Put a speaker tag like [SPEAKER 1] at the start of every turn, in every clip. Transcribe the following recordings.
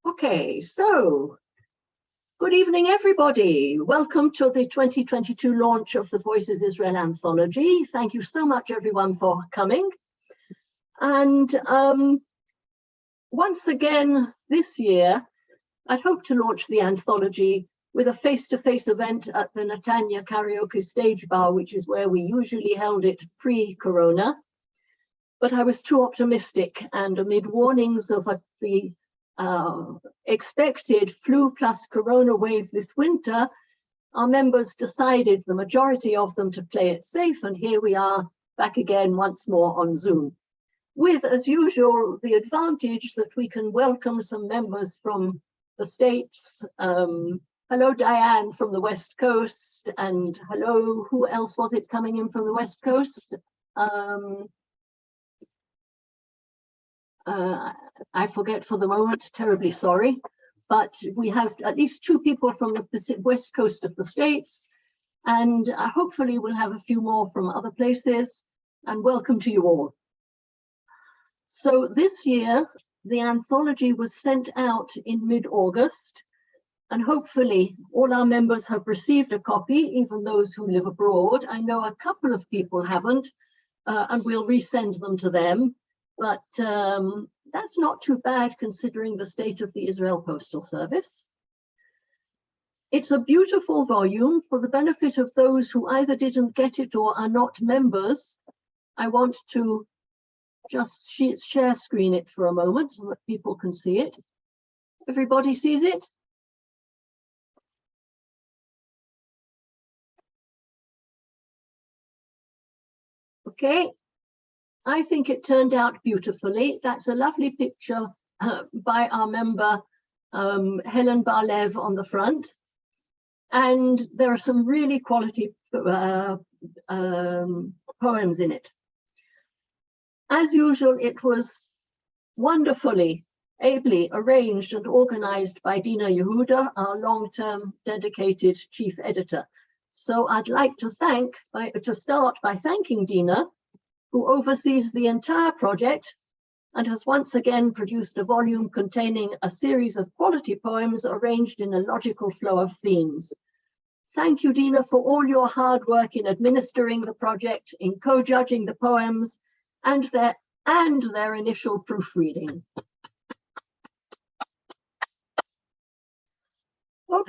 [SPEAKER 1] Okay, so good evening, everybody. Welcome to the 2022 launch of the Voices Israel Anthology. Thank you so much, everyone, for coming. And once again, this year, I'd hoped to launch the anthology with a face-to-face event at the Netanya Karaoke Stage Bar, which is where we usually held it pre-corona. But I was too optimistic, and amid warnings of the expected flu plus corona wave this winter, our members decided, the majority of them, to play it safe, and here we are back again once more on Zoom, with, as usual, the advantage that we can welcome some members from the States. Hello, Diane from the West Coast, and hello, who else was it coming in from the West Coast? I forget for the moment, terribly sorry, but we have at least two people from the West Coast of the States, and hopefully we'll have a few more from other places, and welcome to you all. So this year, the anthology was sent out in mid-August, and hopefully all our members have received a copy, even those who live abroad. I know a couple of people haven't, and we'll resend them to them. But that's not too bad considering the state of the Israel Postal Service. It's a beautiful volume. For the benefit of those who either didn't get it or are not members, I want to just share screen it for a moment so that people can see it. Everybody sees it? Okay. I think it turned out beautifully. That's a lovely picture by our member, Helen Barlev, on the front. And there are some really quality poems in it. As usual, it was wonderfully, ably arranged and organized by Dina Yehuda, our long-term dedicated chief editor. So I'd like to start by thanking Dina, who oversees the entire project and has once again produced a volume containing a series of quality poems arranged in a logical flow of themes. Thank you, Dina, for all your hard work in administering the project, in co-judging the poems, and their initial proofreading.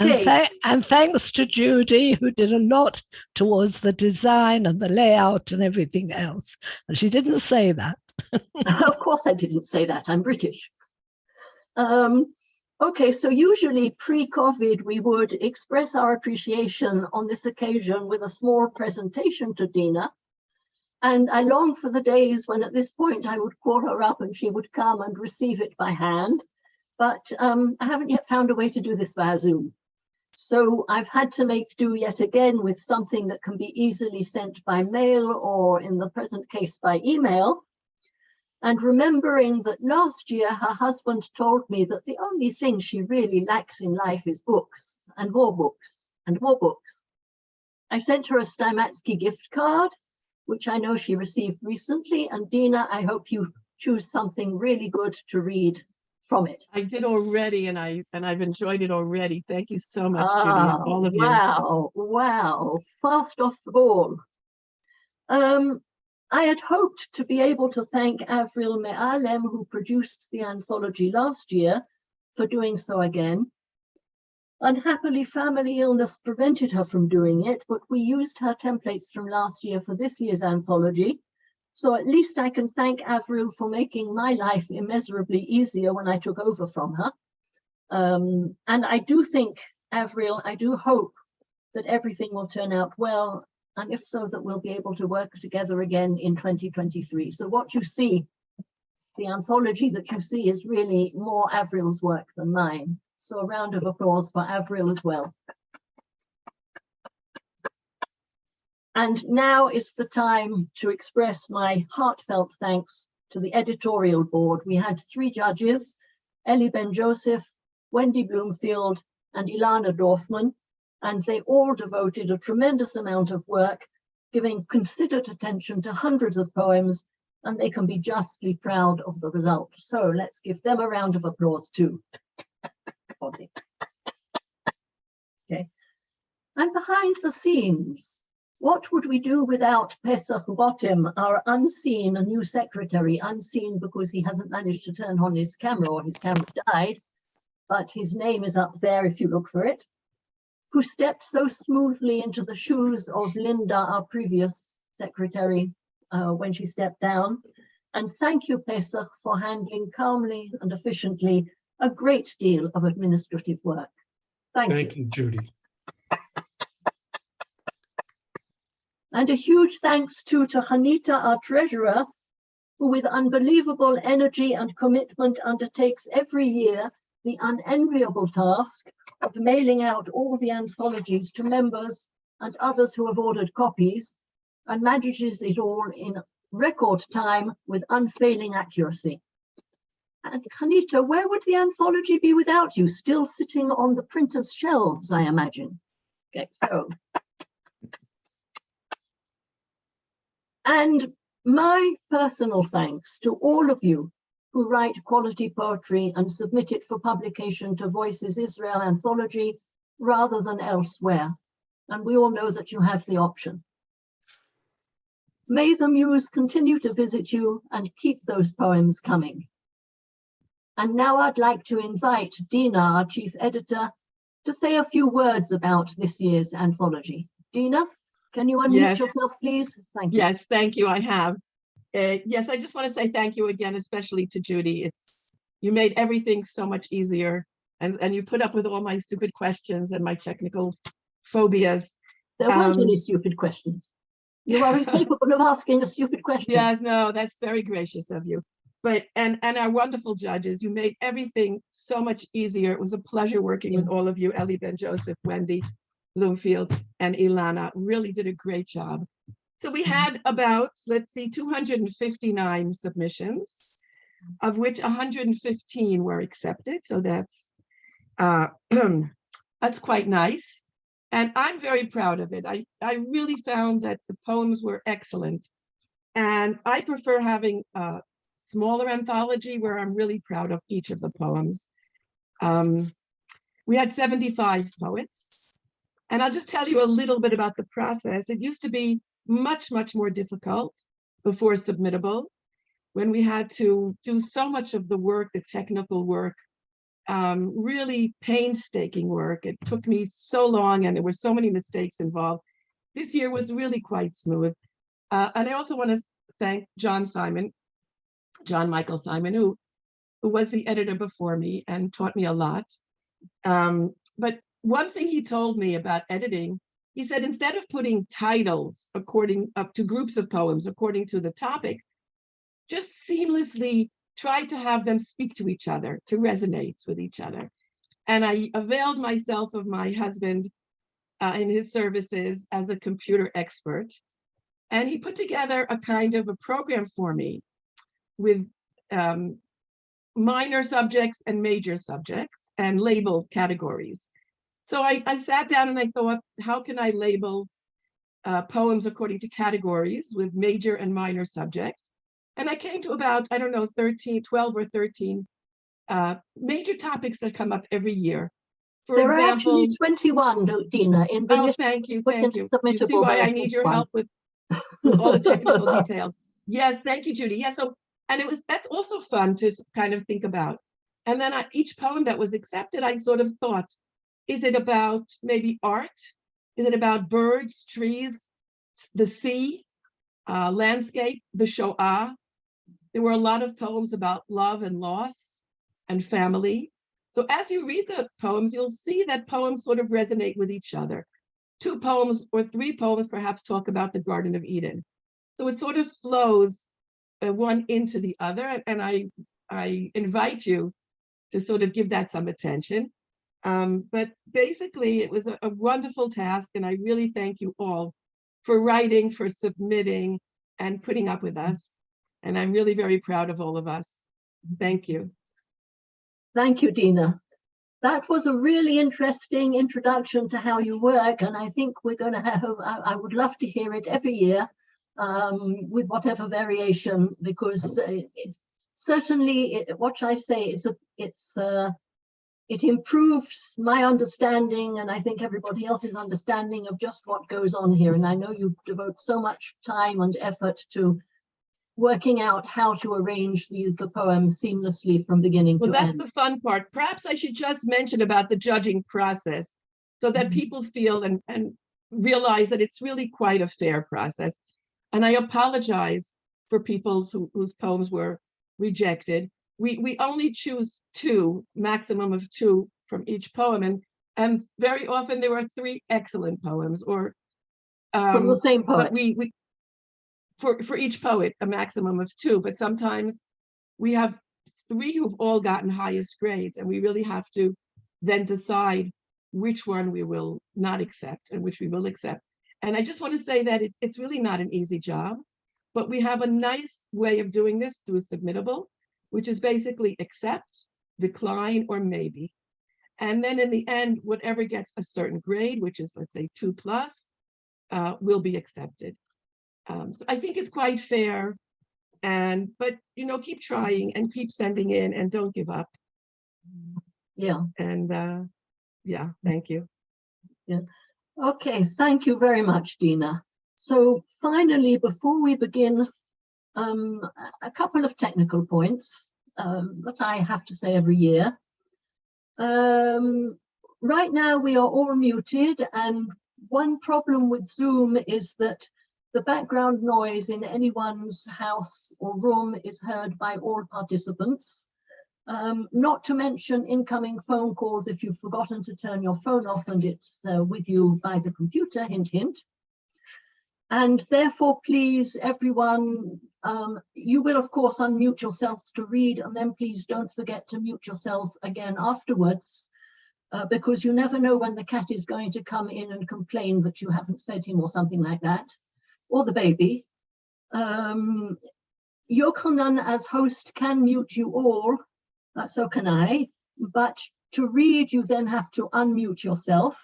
[SPEAKER 1] Okay.
[SPEAKER 2] And thanks to Judy, who did a lot towards the design and the layout and everything else. And she didn't say that.
[SPEAKER 1] Of course I didn't say that. I'm British. Okay, so usually pre-COVID, we would express our appreciation on this occasion with a small presentation to Dina. And I long for the days when at this point I would call her up and she would come and receive it by hand. But I haven't yet found a way to do this via Zoom. So I've had to make do yet again with something that can be easily sent by mail or, in the present case, by email. And remembering that last year her husband told me that the only thing she really lacks in life is books, and more books, and more books. I sent her a Steimatsky gift card, which I know she received recently. And Dina, I hope you choose something really good to read from it.
[SPEAKER 3] I did already, and I've enjoyed it already. Thank you so much, Judy, and all of you.
[SPEAKER 1] Wow, fast off the ball. I had hoped to be able to thank Avril Me'alem, who produced the anthology last year, for doing so again. Unhappily, family illness prevented her from doing it, but we used her templates from last year for this year's anthology. So at least I can thank Avril for making my life immeasurably easier when I took over from her. And I do think, Avril, I do hope that everything will turn out well, and if so, that we'll be able to work together again in 2023. So what you see, the anthology that you see, is really more Avril's work than mine. So a round of applause for Avril as well. And now is the time to express my heartfelt thanks to the editorial board. We had 3 judges, Ellie Ben-Joseph, Wendy Bloomfield, and Ilana Dorfman, and they all devoted a tremendous amount of work, giving considered attention to hundreds of poems, and they can be justly proud of the result. So let's give them a round of applause too. everybody. Okay. And behind the scenes, what would we do without Pesach Rotem, our unseen new secretary, unseen because he hasn't managed to turn on his camera or his camera died, but his name is up there if you look for it, who stepped so smoothly into the shoes of Linda, our previous secretary, when she stepped down. And thank you, Pesach, for handling calmly and efficiently a great deal of administrative work. Thank you,
[SPEAKER 4] Judy.
[SPEAKER 1] And a huge thanks to Hanita, our treasurer, who with unbelievable energy and commitment undertakes every year the unenviable task of mailing out all the anthologies to members and others who have ordered copies, and manages it all in record time with unfailing accuracy. And Hanita, where would the anthology be without you? Still sitting on the printer's shelves, I imagine. Okay, so. And my personal thanks to all of you who write quality poetry and submit it for publication to Voices Israel Anthology rather than elsewhere. And we all know that you have the option. May the muse continue to visit you and keep those poems coming. And now I'd like to invite Dina, our chief editor, to say a few words about this year's anthology. Dina? Can you unmute yourself, please? Thank you.
[SPEAKER 3] Yes, thank you. I have. Yes, I just want to say thank you again, especially to Judy. You made everything so much easier, and you put up with all my stupid questions and my technical phobias.
[SPEAKER 1] There weren't any stupid questions. You are incapable of asking a stupid question.
[SPEAKER 3] Yeah, no, that's very gracious of you. But and our wonderful judges, you made everything so much easier. It was a pleasure working with all of you, Ellie Ben Joseph, Wendy Bloomfield, and Ilana. Really did a great job. So we had about, let's see, 259 submissions, of which 115 were accepted. So that's that's quite nice. And I'm very proud of it. I really found that the poems were excellent. And I prefer having a smaller anthology where I'm really proud of each of the poems. We had 75 poets. And I'll just tell you a little bit about the process. It used to be much, much more difficult before Submittable, when we had to do so much of the work, the technical work, really painstaking work. It took me so long and there were so many mistakes involved. This year was really quite smooth. And I also want to thank John Michael Simon, who was the editor before me and taught me a lot. But one thing he told me about editing, he said, instead of putting titles up to groups of poems according to the topic, just seamlessly try to have them speak to each other, to resonate with each other. And I availed myself of my husband in his services as a computer expert. And he put together a kind of a program for me with minor subjects and major subjects and labels, categories. So I sat down and I thought, how can I label poems according to categories with major and minor subjects? And I came to about, I don't know, 12 or 13 major topics that come up every year. For
[SPEAKER 1] there
[SPEAKER 3] example,
[SPEAKER 1] are actually 21, Dina, in the list.
[SPEAKER 3] Thank you. You see why I need your help with all the technical details. Yes, thank you, Judy. Yeah, so, and that's also fun to kind of think about. And then each poem that was accepted, I sort of thought, is it about maybe art? Is it about birds, trees, the sea, landscape, the Shoah? There were a lot of poems about love and loss and family. So as you read the poems, you'll see that poems sort of resonate with each other. 2 poems or 3 poems perhaps talk about the Garden of Eden. So it sort of flows one into the other. And I invite you to sort of give that some attention. But basically, it was a wonderful task. And I really thank you all for writing, for submitting, and putting up with us. And I'm really very proud of all of us. Thank you.
[SPEAKER 1] Thank you, Dina. That was a really interesting introduction to how you work. And I think we're going to have, I would love to hear it every year with whatever variation, because certainly what I say, it's it improves my understanding, and I think everybody else's understanding of just what goes on here. And I know you devote so much time and effort to working out how to arrange the poems seamlessly from beginning to end.
[SPEAKER 3] Well, that's the fun part. Perhaps I should just mention about the judging process so that people feel and realize that it's really quite a fair process. And I apologize for people whose poems were rejected. We only choose two, maximum of two from each poem. And very often there are three excellent poems or
[SPEAKER 1] from the same poet.
[SPEAKER 3] But we for each poet, a maximum of two, but sometimes we have three who've all gotten highest grades, and we really have to then decide which one we will not accept and which we will accept. And I just want to say that it's really not an easy job, but we have a nice way of doing this through Submittable, which is basically accept, decline, or maybe. And then in the end, whatever gets a certain grade, which is, let's say, 2+, will be accepted. So I think it's quite fair, but keep trying and keep sending in and don't give up.
[SPEAKER 1] Yeah.
[SPEAKER 3] And yeah, thank you.
[SPEAKER 1] Yeah. Okay, thank you very much, Dina. So finally, before we begin, a couple of technical points that I have to say every year. Right now we are all muted, and one problem with Zoom is that the background noise in anyone's house or room is heard by all participants. Not to mention incoming phone calls if you've forgotten to turn your phone off and it's with you by the computer, hint, hint. And therefore, please, everyone, you will, of course, unmute yourselves to read, and then please don't forget to mute yourselves again afterwards, because you never know when the cat is going to come in and complain that you haven't fed him or something like that, or the baby. Yochanan, as host, can mute you all, so can I, but to read, you then have to unmute yourself.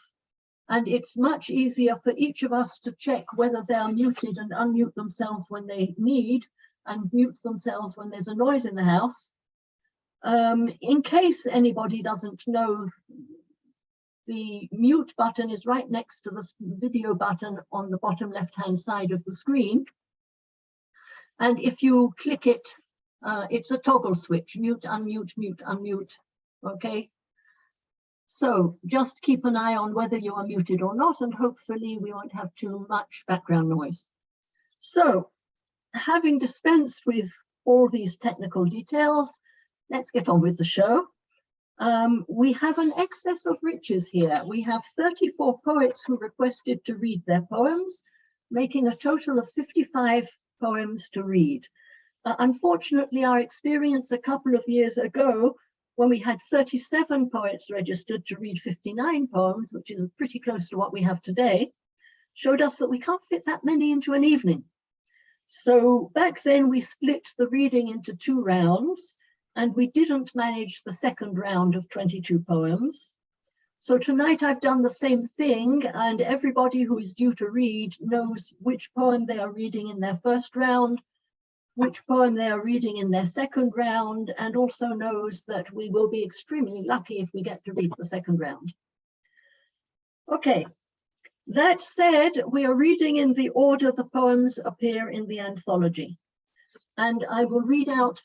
[SPEAKER 1] And it's much easier for each of us to check whether they are muted and unmute themselves when they need, and mute themselves when there's a noise in the house. In case anybody doesn't know, the mute button is right next to the video button on the bottom left-hand side of the screen. And if you click it, it's a toggle switch, mute, unmute, mute, unmute, okay? So just keep an eye on whether you are muted or not, and hopefully we won't have too much background noise. So having dispensed with all these technical details, let's get on with the show. We have an excess of riches here. We have 34 poets who requested to read their poems, making a total of 55 poems to read. Unfortunately, our experience a couple of years ago, when we had 37 poets registered to read 59 poems, which is pretty close to what we have today, showed us that we can't fit that many into an evening. So back then we split the reading into 2 rounds, and we didn't manage the second round of 22 poems. So tonight I've done the same thing, and everybody who is due to read knows which poem they are reading in their first round, which poem they are reading in their second round, and also knows that we will be extremely lucky if we get to read the second round. Okay, that said, we are reading in the order the poems appear in the anthology. And I will read out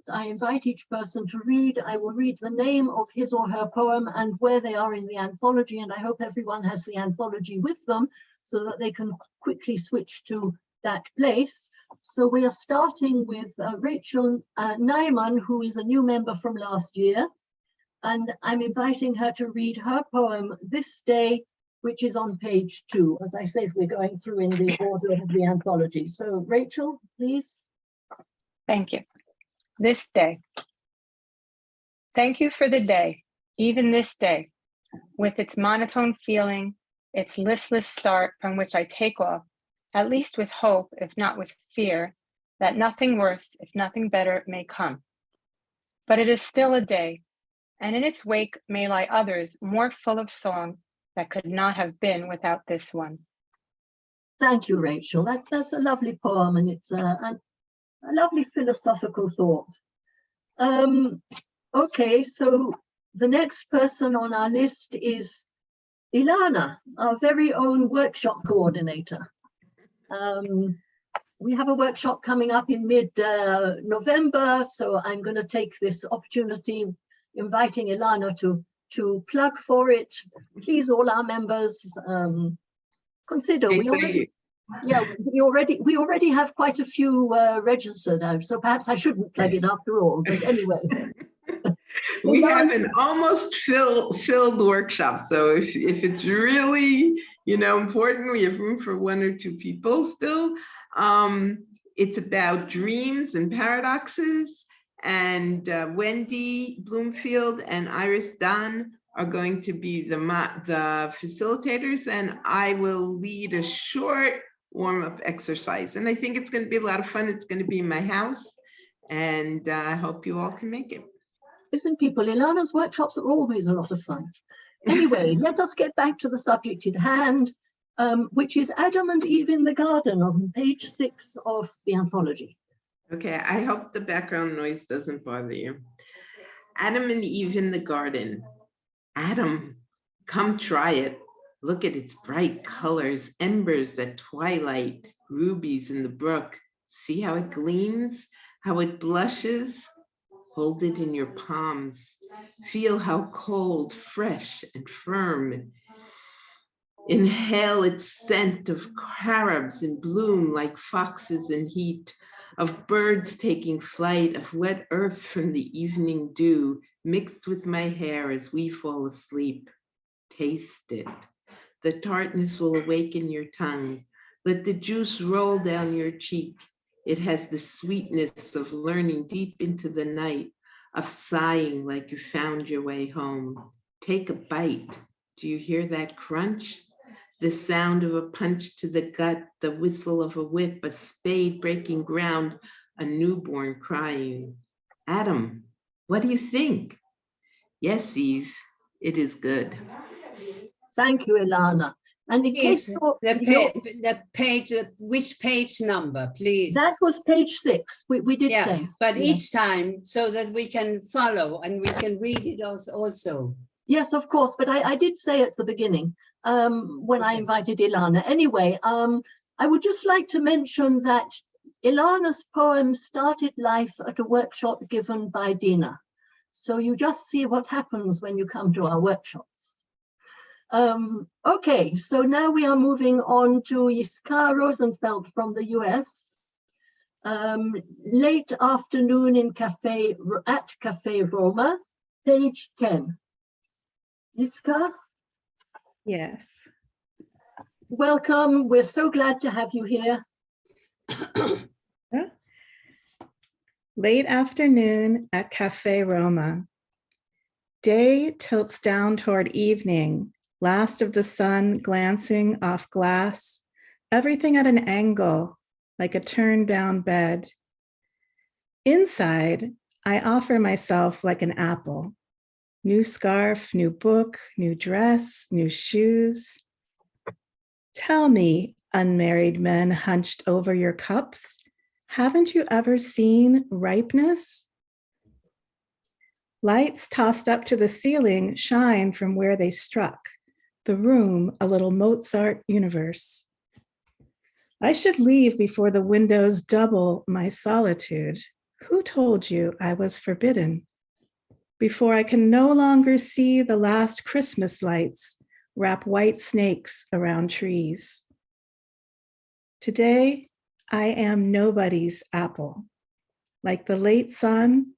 [SPEAKER 1] I invite each person to read. I will read the name of his or her poem and where they are in the anthology, and I hope everyone has the anthology with them so that they can quickly switch to that place. So we are starting with Rachel Nyman, who is a new member from last year, and I'm inviting her to read her poem, This Day, which is on page 2. As I said, we're going through in the order of the anthology. So Rachel, please.
[SPEAKER 4] Thank you. This day. Thank you for the day, even this day, with its monotone feeling, its listless start from which I take off, at least with hope, if not with fear, that nothing worse, if nothing better, may come. But it is still a day, and in its wake may lie others more full of song that could not have been without this one.
[SPEAKER 1] Thank you, Rachel. That's a lovely poem, and it's a lovely philosophical thought. Okay, so The next person on our list is Ilana, our very own workshop coordinator. We have a workshop coming up in mid-November, so I'm going to take this opportunity inviting Ilana to plug for it. Please, all our members, consider. We already have quite a few registered out, so perhaps I shouldn't plug it after all. But anyway.
[SPEAKER 5] We have an almost filled workshop. So if it's really, important, we have room for 1 or 2 people still. It's about dreams and paradoxes. And Wendy Bloomfield and Iris Dunn are going to be the facilitators, and I will lead a short warm-up exercise. And I think it's going to be a lot of fun. It's going to be in my house, and I hope you all can make it.
[SPEAKER 1] Listen, people, Ilana's workshops are always a lot of fun. Anyway, let us get back to the subject at hand, which is Adam and Eve in the garden on page 6 of the anthology.
[SPEAKER 5] Okay, I hope the background noise doesn't bother you. Adam and Eve in the garden. Adam, come try it. Look at its bright colors, embers at twilight, rubies in the brook. See how it gleams, how it blushes? Hold it in your palms. Feel how cold, fresh, and firm. Inhale its scent of carobs in bloom like foxes in heat, of birds taking flight, of wet earth from the evening dew, mixed with my hair as we fall asleep. Taste it. The tartness will awaken your tongue. Let the juice roll down your cheek. It has the sweetness of learning deep into the night, of sighing like you found your way home. Take a bite. Do you hear that crunch? The sound of a punch to the gut, the whistle of a whip, a spade breaking ground, a newborn crying. Adam, what do you think? Yes, Eve, it is good.
[SPEAKER 1] Thank you, Ilana. And in
[SPEAKER 6] Yes,
[SPEAKER 1] case
[SPEAKER 6] the page, which page number, please?
[SPEAKER 1] that was page 6, we did
[SPEAKER 6] Yeah,
[SPEAKER 1] say.
[SPEAKER 6] but
[SPEAKER 1] Yeah.
[SPEAKER 6] each time so that we can follow and we can read it also.
[SPEAKER 1] Yes, of course, but I did say at the beginning when I invited Ilana. Anyway, I would just like to mention that Ilana's poem started life at a workshop given by Dina. So you just see what happens when you come to our workshops. Okay, so now we are moving on to Yiska Rosenfeld from the US. Late afternoon at Cafe Roma, page 10. Yiska?
[SPEAKER 7] Yes.
[SPEAKER 1] Welcome. We're so glad to have you here.
[SPEAKER 7] Late afternoon at Cafe Roma. Day tilts down toward evening, last of the sun glancing off glass, everything at an angle, like a turned down bed. Inside, I offer myself like an apple. New scarf, new book, new dress, new shoes. Tell me, unmarried men hunched over your cups, haven't you ever seen ripeness? Lights tossed up to the ceiling shine from where they struck, the room a little Mozart universe. I should leave before the windows double my solitude. Who told you I was forbidden? Before I can no longer see the last Christmas lights wrap white snakes around trees. Today, I am nobody's apple, like the late sun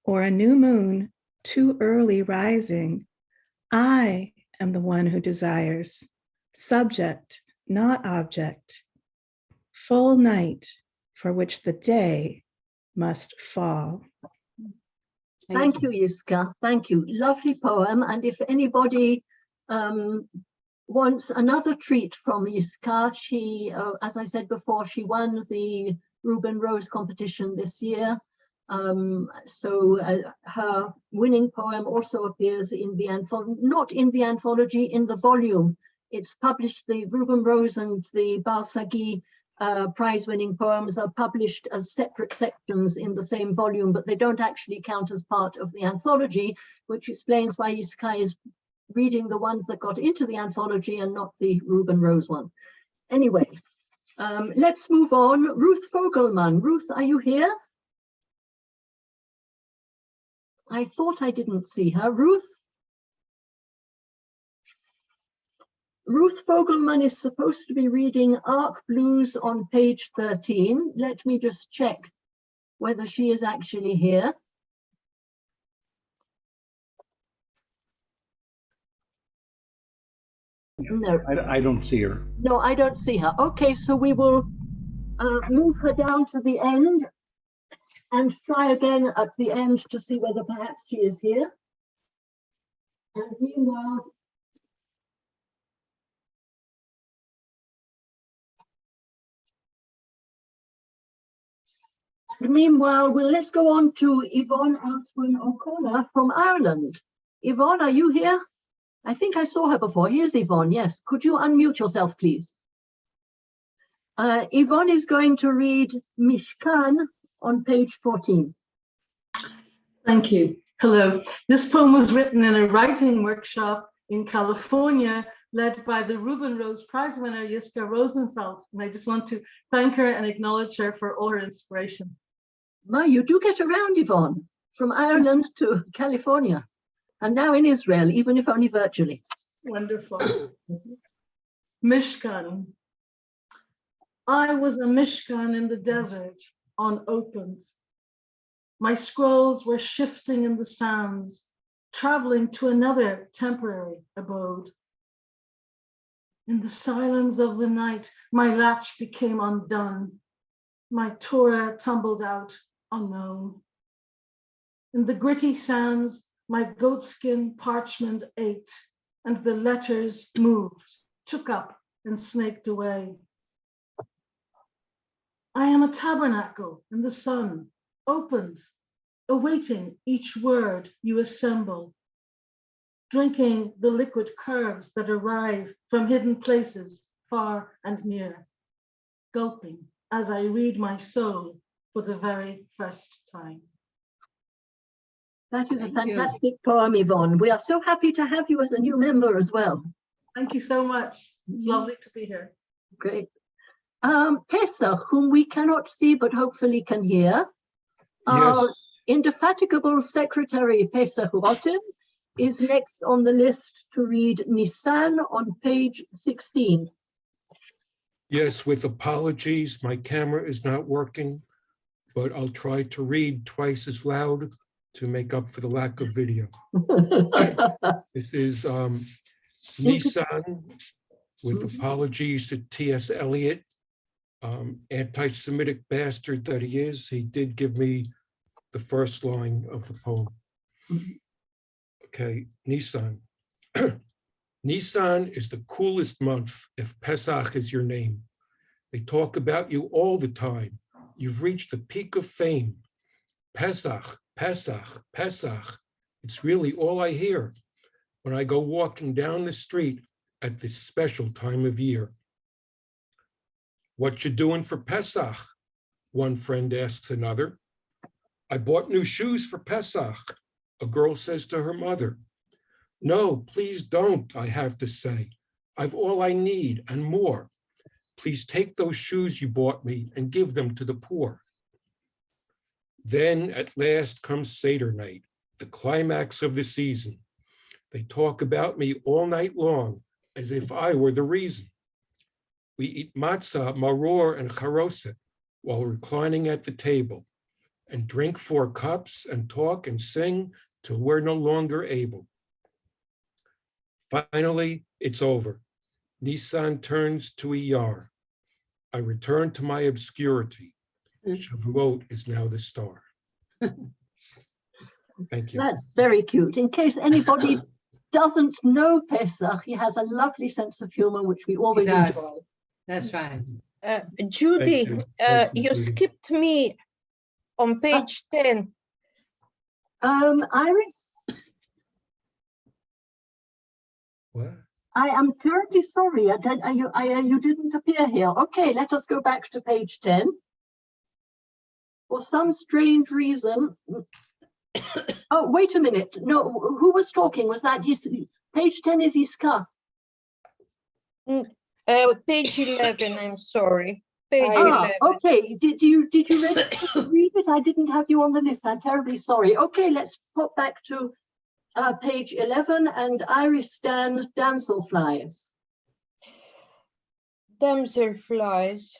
[SPEAKER 7] or a new moon too early rising. I am the one who desires, subject, not object, full night for which the day must fall.
[SPEAKER 1] Thank you, Yiska. Thank you. Lovely poem. And if anybody wants another treat from Yiska, she, as I said before, she won the Reuben Rose competition this year. So her winning poem also appears in the anthology, not in the anthology, in the volume. It's published, the Reuben Rose and the Balsagi prize-winning poems are published as separate sections in the same volume, but they don't actually count as part of the anthology, which explains why Iskay is reading the ones that got into the anthology and not the Reuben Rose one. Anyway, let's move on. Ruth Fogelman. Ruth, are you here? I thought I didn't see her. Ruth? Ruth Fogelman is supposed to be reading Arc Blues on page 13. Let me just check whether she is actually here. No.
[SPEAKER 8] I don't see her.
[SPEAKER 1] No, I don't see her. Okay, so we will move her down to the end and try again at the end to see whether perhaps she is here. And meanwhile, let's go on to Yvonne Altwin O'Connor from Ireland. Yvonne, are you here? I think I saw her before. Here's Yvonne, yes. Could you unmute yourself, please? Yvonne is going to read Mishkan on page 14.
[SPEAKER 9] Thank you. Hello. This poem was written in a writing workshop in California, led by the Reuben Rose Prize winner, Yiska Rosenfeld. And I just want to thank her and acknowledge her for all her inspiration.
[SPEAKER 1] Ma, you do get around, Yvonne, from Ireland to California, and now in Israel, even if only virtually.
[SPEAKER 9] Wonderful. Mishkan. I was a Mishkan in the desert, unopened. My scrolls were shifting in the sands, traveling to another temporary abode. In the silence of the night, my latch became undone. My Torah tumbled out unknown. In the gritty sands, my goatskin parchment ate, and the letters moved, took up, and snaked away. I am a tabernacle in the sun, opened, awaiting each word you assemble, drinking the liquid curves that arrive from hidden places far and near, gulping as I read my soul for the very first time.
[SPEAKER 1] That is a
[SPEAKER 6] Thank you.
[SPEAKER 1] fantastic poem, Yvonne. We are so happy to have you as a new member as well.
[SPEAKER 9] Thank you so much. It's lovely to be here.
[SPEAKER 1] Great. Pesach, whom we cannot see but hopefully can hear. Our
[SPEAKER 8] Yes.
[SPEAKER 1] indefatigable secretary, Pesach Rotem, is next on the list to read Nisan on page 16.
[SPEAKER 8] Yes, with apologies, my camera is not working, but I'll try to read twice as loud to make up for the lack of video. It is Nisan, with apologies to T.S. Eliot, anti-Semitic bastard that he is. He did give me the first line of the poem. Okay, Nisan. Nisan is the coolest month if Pesach is your name. They talk about you all the time. You've reached the peak of fame. Pesach, Pesach, Pesach. It's really all I hear when I go walking down the street at this special time of year. What you doing for Pesach? One friend asks another. I bought new shoes for Pesach, a girl says to her mother. No, please don't, I have to say. I've all I need and more. Please take those shoes you bought me and give them to the poor. Then at last comes Seder night, the climax of the season. They talk about me all night long as if I were the reason. We eat matzah, maror, and charoset while reclining at the table and drink 4 cups and talk and sing till we're no longer able. Finally, it's over. Nisan turns to Iyar. I return to my obscurity. Shavuot is now the star. Thank you.
[SPEAKER 1] That's very cute. In case anybody doesn't know Pesach, he has a lovely sense of humor, which we always
[SPEAKER 6] does.
[SPEAKER 1] enjoy.
[SPEAKER 6] That's right.
[SPEAKER 10] Judy,
[SPEAKER 8] Thank you. Thank you,
[SPEAKER 10] you
[SPEAKER 8] Judy.
[SPEAKER 10] skipped me on page 10.
[SPEAKER 1] Iris?
[SPEAKER 8] What?
[SPEAKER 1] I am terribly sorry. You didn't appear here. Okay, let us go back to page 10. For some strange reason. Oh, wait a minute. No, who was talking? Was that page 10 is Iska?
[SPEAKER 10] Page 11, I'm sorry. Page 11.
[SPEAKER 1] Okay. Did you read it? I didn't have you on the list. I'm terribly sorry. Okay, let's pop back to page 11 and Iris Stan damselflies.
[SPEAKER 10] Damselflies.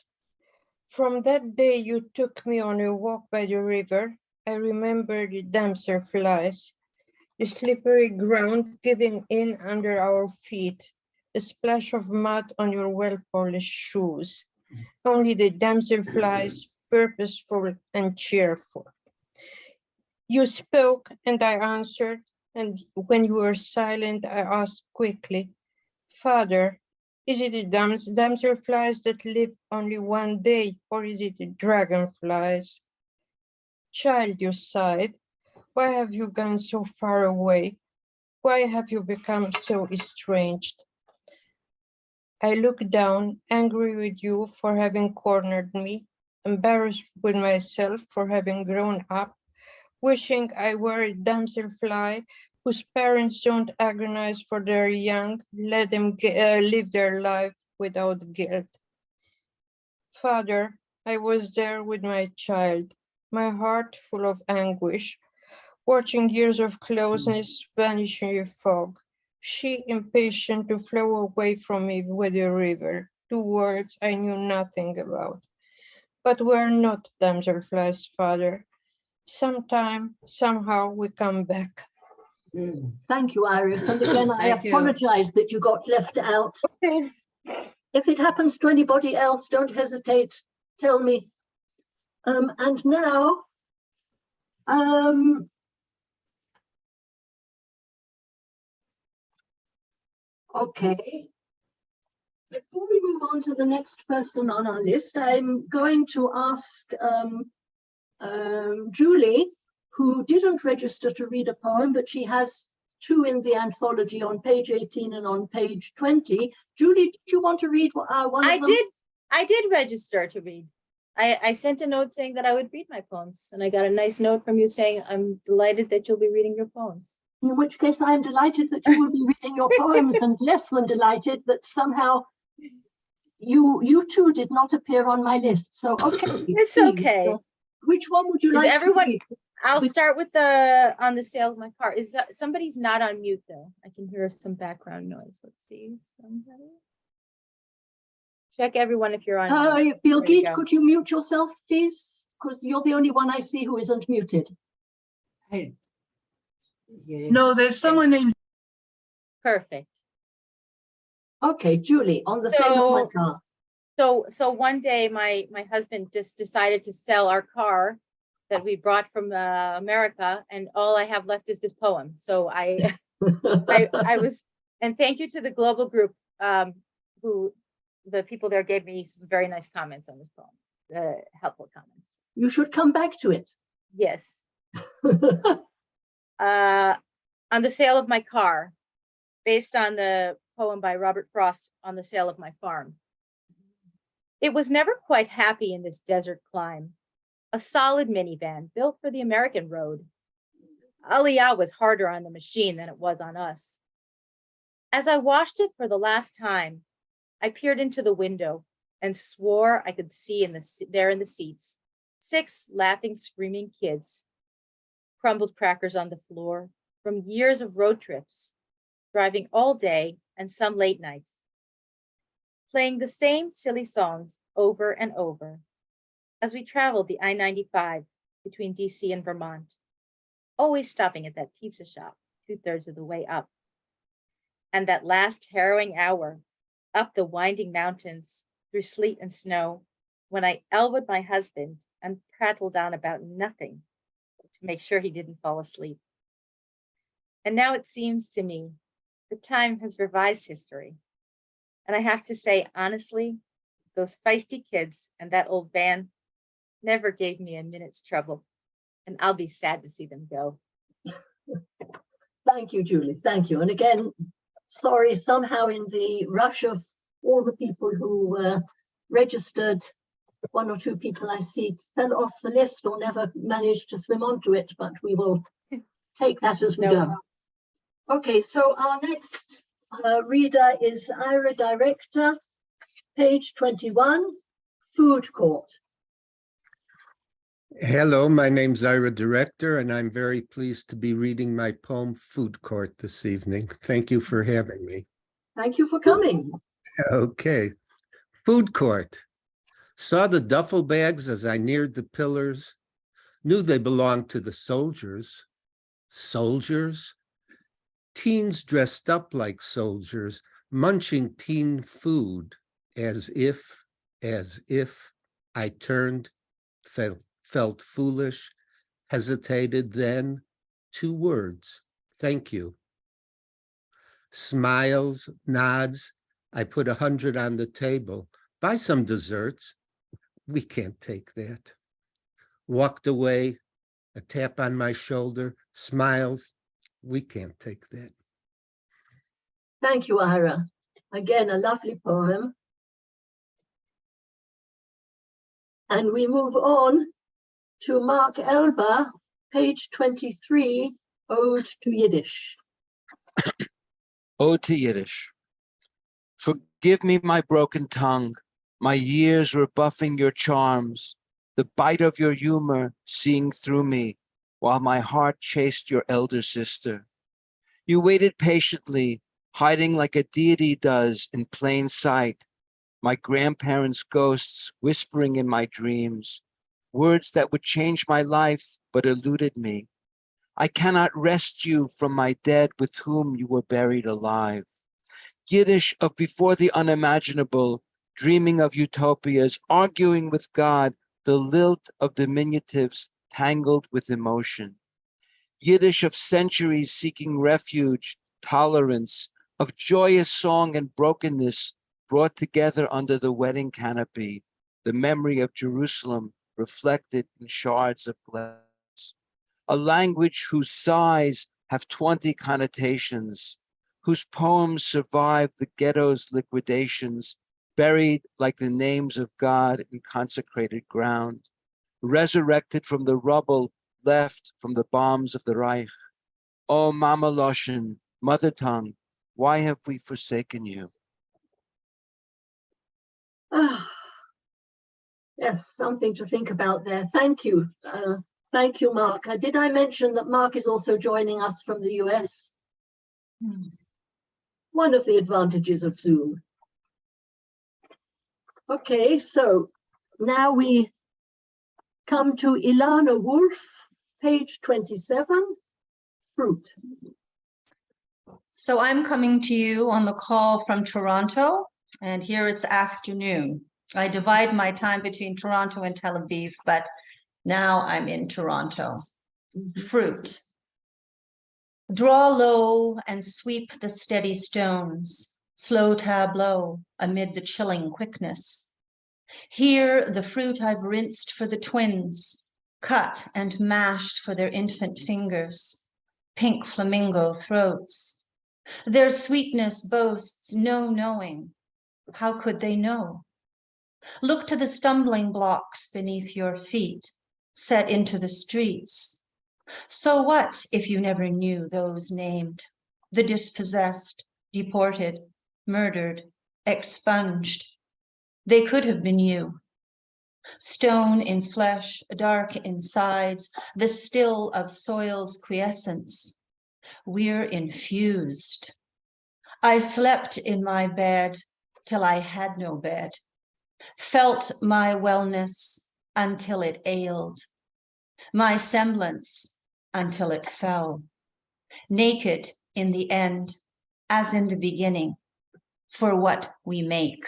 [SPEAKER 10] From that day you took me on a walk by the river, I remember the damselflies, the slippery ground giving in under our feet, a splash of mud on your well-polished shoes. Only the damselflies, purposeful and cheerful. You spoke and I answered, and when you were silent, I asked quickly, Father, is it the damselflies that live only one day, or is it the dragonflies? Child, you sighed. Why have you gone so far away? Why have you become so estranged? I looked down, angry with you for having cornered me, embarrassed with myself for having grown up, wishing I were a damselfly whose parents don't agonize for their young, let them live their life without guilt. Father, I was there with my child, my heart full of anguish, watching years of closeness vanish in a fog, she impatient to flow away from me with the river, two worlds I knew nothing about. But we're not damselflies, Father. Sometime, somehow we come back.
[SPEAKER 1] Thank you, Iris. And again, I apologize that you got left out.
[SPEAKER 10] Okay.
[SPEAKER 1] If it happens to anybody else, don't hesitate. Tell me. And now, okay. Before we move on to the next person on our list, I'm going to ask Julie, who didn't register to read a poem, but she has two in the anthology on page 18 and on page 20. Julie, did you want to read one of them?
[SPEAKER 11] I did register to read. I sent a note saying that I would read my poems, and I got a nice note from you saying, I'm delighted that you'll be reading your poems.
[SPEAKER 1] In which case, I'm delighted that you will be reading your poems and less than delighted that somehow you two did not appear on my list. So, okay.
[SPEAKER 11] It's
[SPEAKER 1] please,
[SPEAKER 11] okay.
[SPEAKER 1] Which one would you like
[SPEAKER 11] everyone,
[SPEAKER 1] to read?
[SPEAKER 11] I'll start with on the sale of my car. Is that somebody's not on mute though? I can hear some background noise. Let's see. Somebody. Check everyone if you're on mute.
[SPEAKER 1] Bilgeet, could you mute yourself, please? Because you're the only one I see who isn't muted.
[SPEAKER 12] No, there's someone named.
[SPEAKER 11] Perfect.
[SPEAKER 1] Okay, Julie, on the sale of my car.
[SPEAKER 11] So one day my husband just decided to sell our car that we brought from America, and all I have left is this poem. So I was, and thank you to the global group who the people there gave me some very nice comments on this poem, helpful comments.
[SPEAKER 1] You should come back to it.
[SPEAKER 11] Yes. On the sale of my car, based on the poem by Robert Frost, On the Sale of My Farm. It was never quite happy in this desert clime. A solid minivan built for the American road. Aliyah was harder on the machine than it was on us. As I washed it for the last time, I peered into the window and swore I could see there in the seats, 6 laughing, screaming kids, crumbled crackers on the floor from years of road trips, driving all day and some late nights, playing the same silly songs over and over as we traveled the I-95 between DC and Vermont, always stopping at that pizza shop 2/3 of the way up. And that last harrowing hour up the winding mountains through sleet and snow, when I elbowed my husband and prattled on about nothing to make sure he didn't fall asleep. And now it seems to me that time has revised history. And I have to say, honestly, those feisty kids and that old van never gave me a minute's trouble. And I'll be sad to see them go.
[SPEAKER 1] Thank you, Julie. Thank you. And again, sorry, somehow in the rush of all the people who registered, one or two people I see fell off the list or never managed to swim onto it, but we will take that as we go. Okay, so our next reader is Ira Director, page 21, Food Court.
[SPEAKER 13] Hello, my name's Ira Director, and I'm very pleased to be reading my poem Food Court this evening. Thank you for having me.
[SPEAKER 1] Thank you for coming.
[SPEAKER 13] Okay. Food Court. Saw the duffel bags as I neared the pillars, knew they belonged to the soldiers. Soldiers? Teens dressed up like soldiers, munching teen food, as if I turned, felt foolish, hesitated, then 2 words, thank you. Smiles, nods, I put 100 on the table. Buy some desserts. We can't take that. Walked away, a tap on my shoulder, smiles. We can't take that.
[SPEAKER 1] Thank you, Ira. Again, a lovely poem. And we move on to Mark Elba, page 23, Ode to Yiddish.
[SPEAKER 14] Ode to Yiddish. Forgive me my broken tongue, my years rebuffing your charms, the bite of your humor seeing through me, while my heart chased your elder sister. You waited patiently, hiding like a deity does in plain sight, my grandparents' ghosts whispering in my dreams, words that would change my life but eluded me. I cannot wrest you from my dead with whom you were buried alive. Yiddish of before the unimaginable, dreaming of utopias, arguing with God, the lilt of diminutives tangled with emotion. Yiddish of centuries seeking refuge, tolerance, of joyous song and brokenness brought together under the wedding canopy, the memory of Jerusalem reflected in shards of glass. A language whose sighs have 20 connotations, whose poems survive the ghetto's liquidations, buried like the names of God in consecrated ground, resurrected from the rubble left from the bombs of the Reich. Oh, Mama Loshen, mother tongue, why have we forsaken you?
[SPEAKER 1] Yes, something to think about there. Thank you. Thank you, Mark. Did I mention that Mark is also joining us from the US? One of the advantages of Zoom. Okay, so now we come to Ilana Wolf, page 27, Fruit.
[SPEAKER 15] So I'm coming to you on the call from Toronto, and here it's afternoon. I divide my time between Toronto and Tel Aviv, but now I'm in Toronto. Fruit. Draw low and sweep the steady stones, slow tableau amid the chilling quickness. Here the fruit I've rinsed for the twins, cut and mashed for their infant fingers, pink flamingo throats. Their sweetness boasts no knowing. How could they know? Look to the stumbling blocks beneath your feet, set into the streets. So what if you never knew those named? The dispossessed, deported, murdered, expunged. They could have been you. Stone in flesh, dark in sides, the still of soil's quiescence. We're infused. I slept in my bed till I had no bed, felt my wellness until it ailed, my semblance until it fell, naked in the end, as in the beginning, for what we make.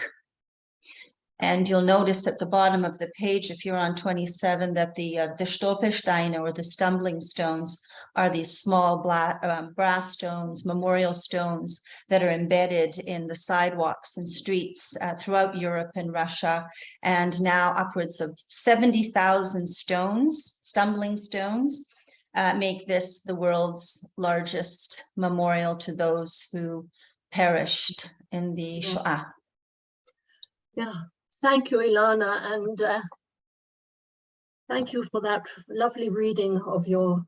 [SPEAKER 15] And you'll notice at the bottom of the page, if you're on 27, that the Stolpersteine, or the stumbling stones, are these small brass stones, memorial stones that are embedded in the sidewalks and streets throughout Europe and Russia. And now upwards of 70,000 stones, stumbling stones, make this the world's largest memorial to those who perished in the Shoah.
[SPEAKER 1] Yeah, thank you, Ilana, and thank you for that lovely reading of your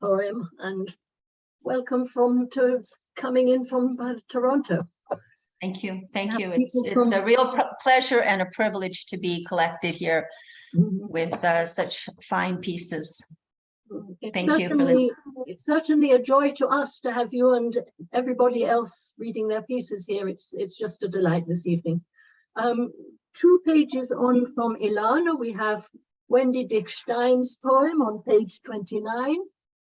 [SPEAKER 1] poem, and welcome coming in from Toronto.
[SPEAKER 15] Thank you. Thank you.
[SPEAKER 1] People
[SPEAKER 15] It's a
[SPEAKER 1] from-
[SPEAKER 15] real pleasure and a privilege to be collected here with such fine pieces. Thank you for this.
[SPEAKER 1] It's certainly a joy to us to have you and everybody else reading their pieces here. It's just a delight this evening. 2 pages on from Ilana, we have Wendy Dick Stein's poem on page 29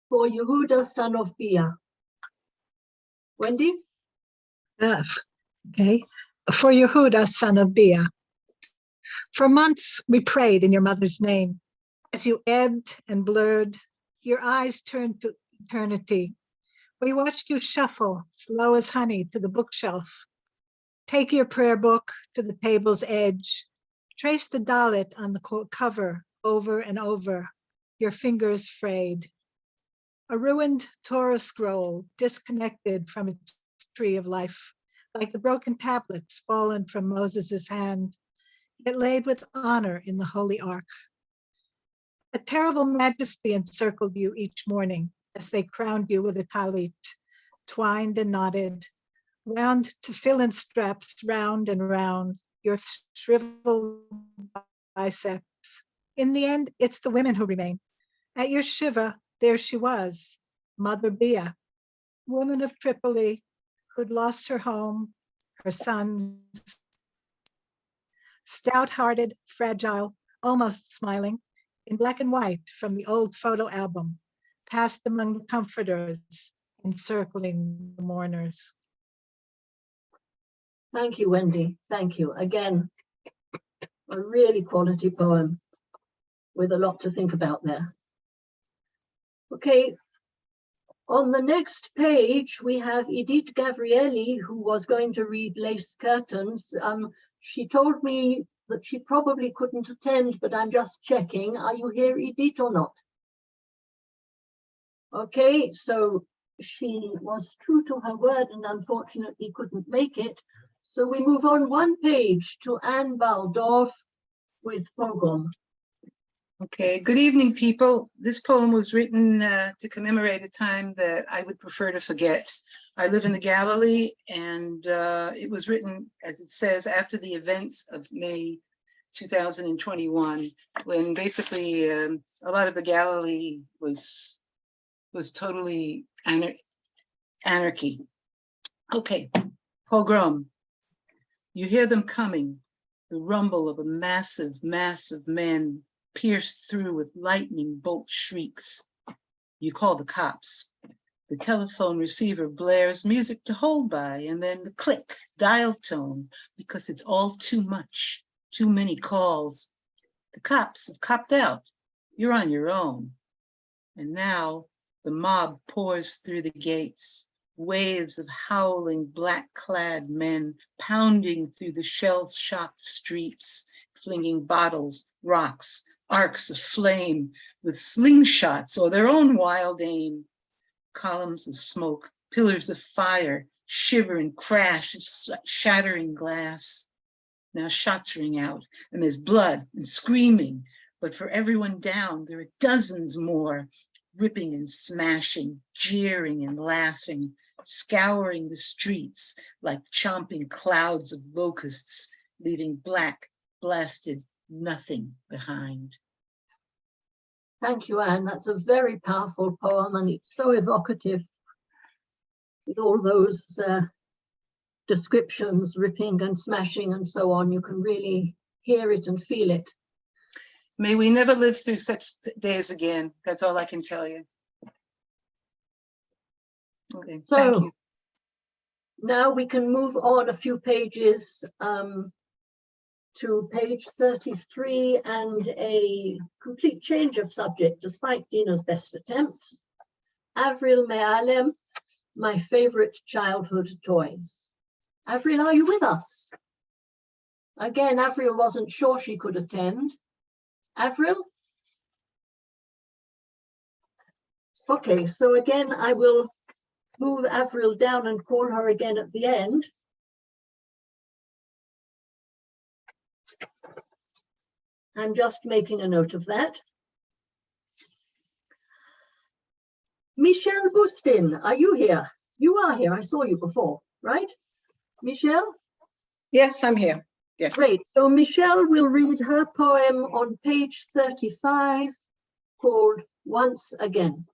[SPEAKER 1] for Yehuda, son of Bia. Wendy?
[SPEAKER 16] Okay. For Yehuda, son of Bia. For months we prayed in your mother's name. As you ebbed and blurred, your eyes turned to eternity. We watched you shuffle, slow as honey, to the bookshelf. Take your prayer book to the table's edge. Trace the dalet on the cover over and over, your fingers frayed. A ruined Torah scroll disconnected from its tree of life, like the broken tablets fallen from Moses's hand, yet laid with honor in the holy ark. A terrible majesty encircled you each morning as they crowned you with a talit, twined and knotted, wound tefillin straps round and round your shriveled biceps. In the end, it's the women who remain. At your shiva, there she was, Mother Bia, woman of Tripoli, who'd lost her home, her sons. Stout-hearted, fragile, almost smiling, in black and white from the old photo album, passed among the comforters, encircling the mourners.
[SPEAKER 1] Thank you, Wendy. Thank you. Again, a really quality poem with a lot to think about there. Okay, on the next page, we have Edith Gabrielli, who was going to read Lace Curtains. She told me that she probably couldn't attend, but I'm just checking. Are you here, Edith, or not? Okay, so she was true to her word and unfortunately couldn't make it. So we move on 1 page to Anne Baldorf with Pogrom.
[SPEAKER 12] Okay, good evening, people. This poem was written to commemorate a time that I would prefer to forget. I live in the Galilee, and it was written, as it says, after the events of May 2021, when basically a lot of the Galilee was totally anarchy. Okay, pogrom. You hear them coming, the rumble of a massive mass of men pierced through with lightning bolt shrieks. You call the cops. The telephone receiver blares music to hold by, and then the click, dial tone, because it's all too much, too many calls. The cops have copped out. You're on your own. And now the mob pours through the gates, waves of howling black-clad men pounding through the shell-shocked streets, flinging bottles, rocks, arcs of flame with slingshots or their own wild aim. Columns of smoke, pillars of fire, shiver and crash of shattering glass. Now shots ring out and there's blood and screaming, but for everyone down, there are dozens more, ripping and smashing, jeering and laughing, scouring the streets like chomping clouds of locusts, leaving black, blasted nothing behind.
[SPEAKER 1] Thank you, Anne. That's a very powerful poem, and it's so evocative with all those descriptions, ripping and smashing and so on. You can really hear it and feel it.
[SPEAKER 12] May we never live through such days again. That's all I can tell you. Okay,
[SPEAKER 1] So,
[SPEAKER 12] thank you.
[SPEAKER 1] now we can move on a few pages to page 33 and a complete change of subject despite Dina's best attempts. Avril Mealem, my favorite childhood toys. Avril, are you with us? Again, Avril wasn't sure she could attend. Avril? Okay, so again, I will move Avril down and call her again at the end. I'm just making a note of that. Michelle Bustin, are you here? You are here. I saw you before, right? Michelle?
[SPEAKER 16] Yes, I'm here. Yes.
[SPEAKER 1] Great. So Michelle will read her poem on page 35 called Once Again.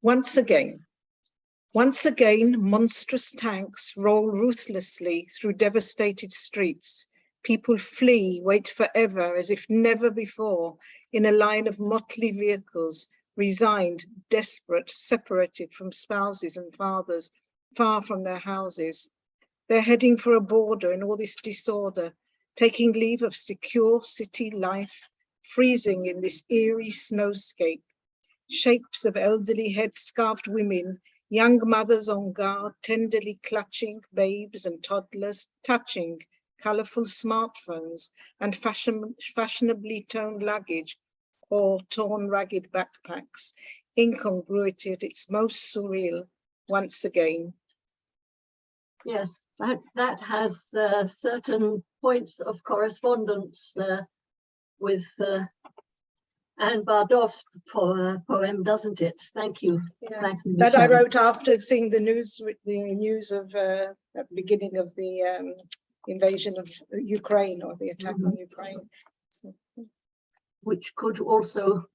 [SPEAKER 16] Once again. Once again, monstrous tanks roll ruthlessly through devastated streets. People flee, wait forever, as if never before, in a line of motley vehicles, resigned, desperate, separated from spouses and fathers, far from their houses. They're heading for a border in all this disorder, taking leave of secure city life, freezing in this eerie snowscape. Shapes of elderly headscarved women, young mothers on guard, tenderly clutching babes and toddlers, touching colourful smartphones and fashionably toned luggage, or torn ragged backpacks, incongruity at its most surreal, once again.
[SPEAKER 1] Yes, that has certain points of correspondence with Anne Bardov's poem, doesn't it? Thank you.
[SPEAKER 16] Yes,
[SPEAKER 1] Thank you,
[SPEAKER 16] that I
[SPEAKER 1] Michelle.
[SPEAKER 16] wrote after seeing the news of at the beginning of the invasion of Ukraine, or the attack on Ukraine. So,
[SPEAKER 1] Which could also,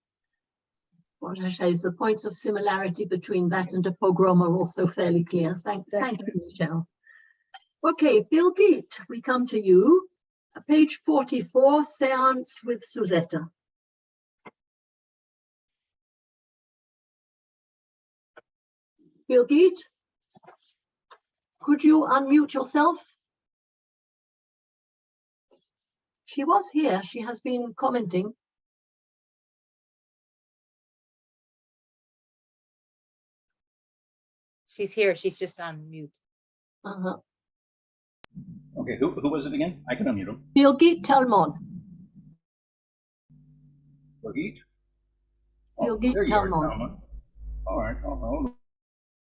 [SPEAKER 1] what I say, is the points of similarity between that and a pogrom are also fairly clear. Thank you, Michelle. Okay, Bill Geet, we come to you. Page 44, Seance with Suzetta. Bill Geet, could you unmute yourself? She was here, she has been commenting.
[SPEAKER 11] She's here. She's just on mute.
[SPEAKER 1] Uh-huh.
[SPEAKER 17] Okay, who was it again? I can unmute him.
[SPEAKER 1] Birgit Talmon.
[SPEAKER 17] Birgit?
[SPEAKER 1] Birgit
[SPEAKER 17] there you are,
[SPEAKER 1] Talmon.
[SPEAKER 17] Talmon. All right, hold on.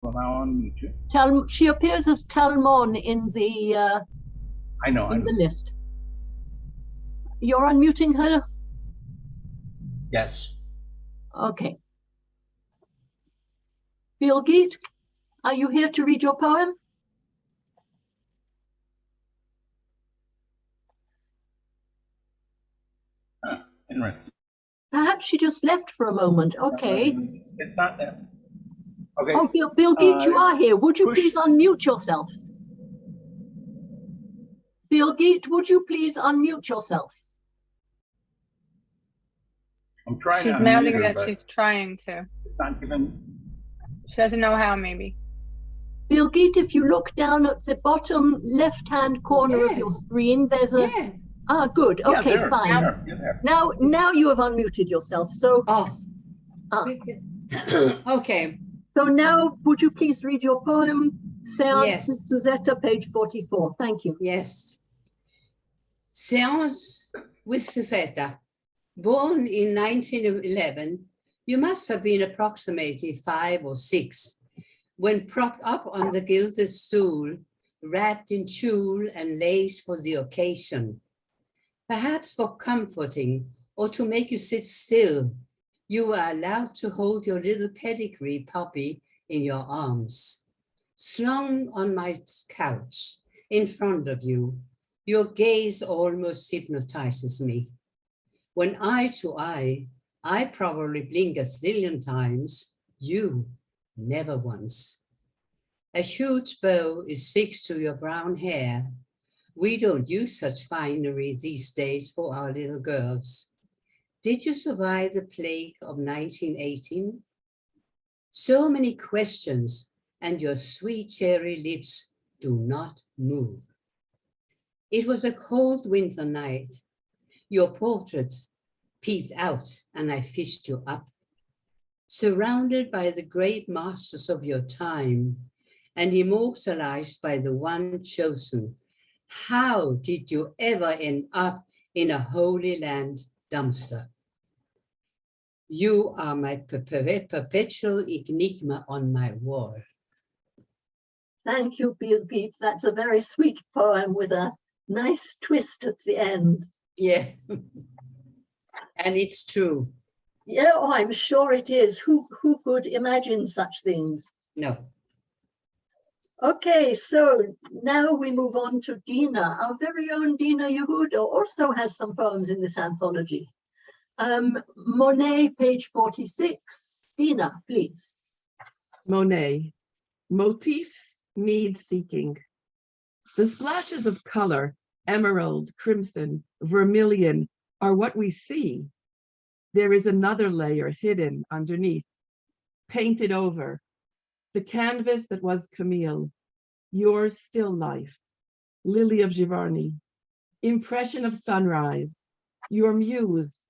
[SPEAKER 17] Well, now I'll unmute you.
[SPEAKER 1] She appears as Talmon in the
[SPEAKER 17] I know.
[SPEAKER 1] the list. You're unmuting her?
[SPEAKER 17] Yes.
[SPEAKER 1] Okay. Birgit, are you here to read your poem?
[SPEAKER 17] Interesting.
[SPEAKER 1] Perhaps she just left for a moment. Okay.
[SPEAKER 17] It's not there. Okay.
[SPEAKER 1] Oh, Birgit, you are here. Would you please unmute yourself? Birgit, would you please unmute yourself?
[SPEAKER 17] I'm trying
[SPEAKER 4] She's
[SPEAKER 17] to
[SPEAKER 4] mouthing
[SPEAKER 17] unmute her,
[SPEAKER 4] that
[SPEAKER 17] but
[SPEAKER 4] she's trying to.
[SPEAKER 17] it's not giving.
[SPEAKER 4] She doesn't know how, maybe.
[SPEAKER 1] Birgit, if you look down at the bottom left-hand corner of your screen, there's a...
[SPEAKER 6] Yes.
[SPEAKER 1] Ah, good.
[SPEAKER 17] Yeah,
[SPEAKER 1] Okay,
[SPEAKER 17] there,
[SPEAKER 1] fine.
[SPEAKER 17] there.
[SPEAKER 1] Now you have unmuted yourself. So,
[SPEAKER 6] Okay.
[SPEAKER 1] So now, would you please read your poem, Séance
[SPEAKER 6] Yes.
[SPEAKER 1] with Suzetta, page 44. Thank you.
[SPEAKER 6] Yes. Séance with Suzetta. Born in 1911, you must have been approximately 5 or 6 when propped up on the gilded stool, wrapped in tulle and lace for the occasion. Perhaps for comforting or to make you sit still, you were allowed to hold your little pedigree puppy in your arms. Slung on my couch in front of you, your gaze almost hypnotizes me. When eye to eye, I probably blink a zillion times, you never once. A huge bow is fixed to your brown hair. We don't use such finery these days for our little girls. Did you survive the plague of 1918? So many questions, and your sweet cherry lips do not move. It was a cold winter night. Your portrait peeped out, and I fished you up. Surrounded by the great masters of your time, and immortalized by the one chosen, how did you ever end up in a Holy Land dumpster? You are my perpetual enigma on my wall.
[SPEAKER 1] Thank you, Birgit. That's a very sweet poem with a nice twist at the end.
[SPEAKER 6] Yeah. And it's true.
[SPEAKER 1] Yeah, oh, I'm sure it is. Who could imagine such things?
[SPEAKER 6] No.
[SPEAKER 1] Okay, so now we move on to Dina. Our very own Dina Yehuda also has some poems in this anthology. Monet, page 46. Dina, please.
[SPEAKER 3] Monet, motifs need seeking. The splashes of color, emerald, crimson, vermilion, are what we see. There is another layer hidden underneath, painted over. The canvas that was Camille, your still life, Lily of Giverny, impression of sunrise, your muse,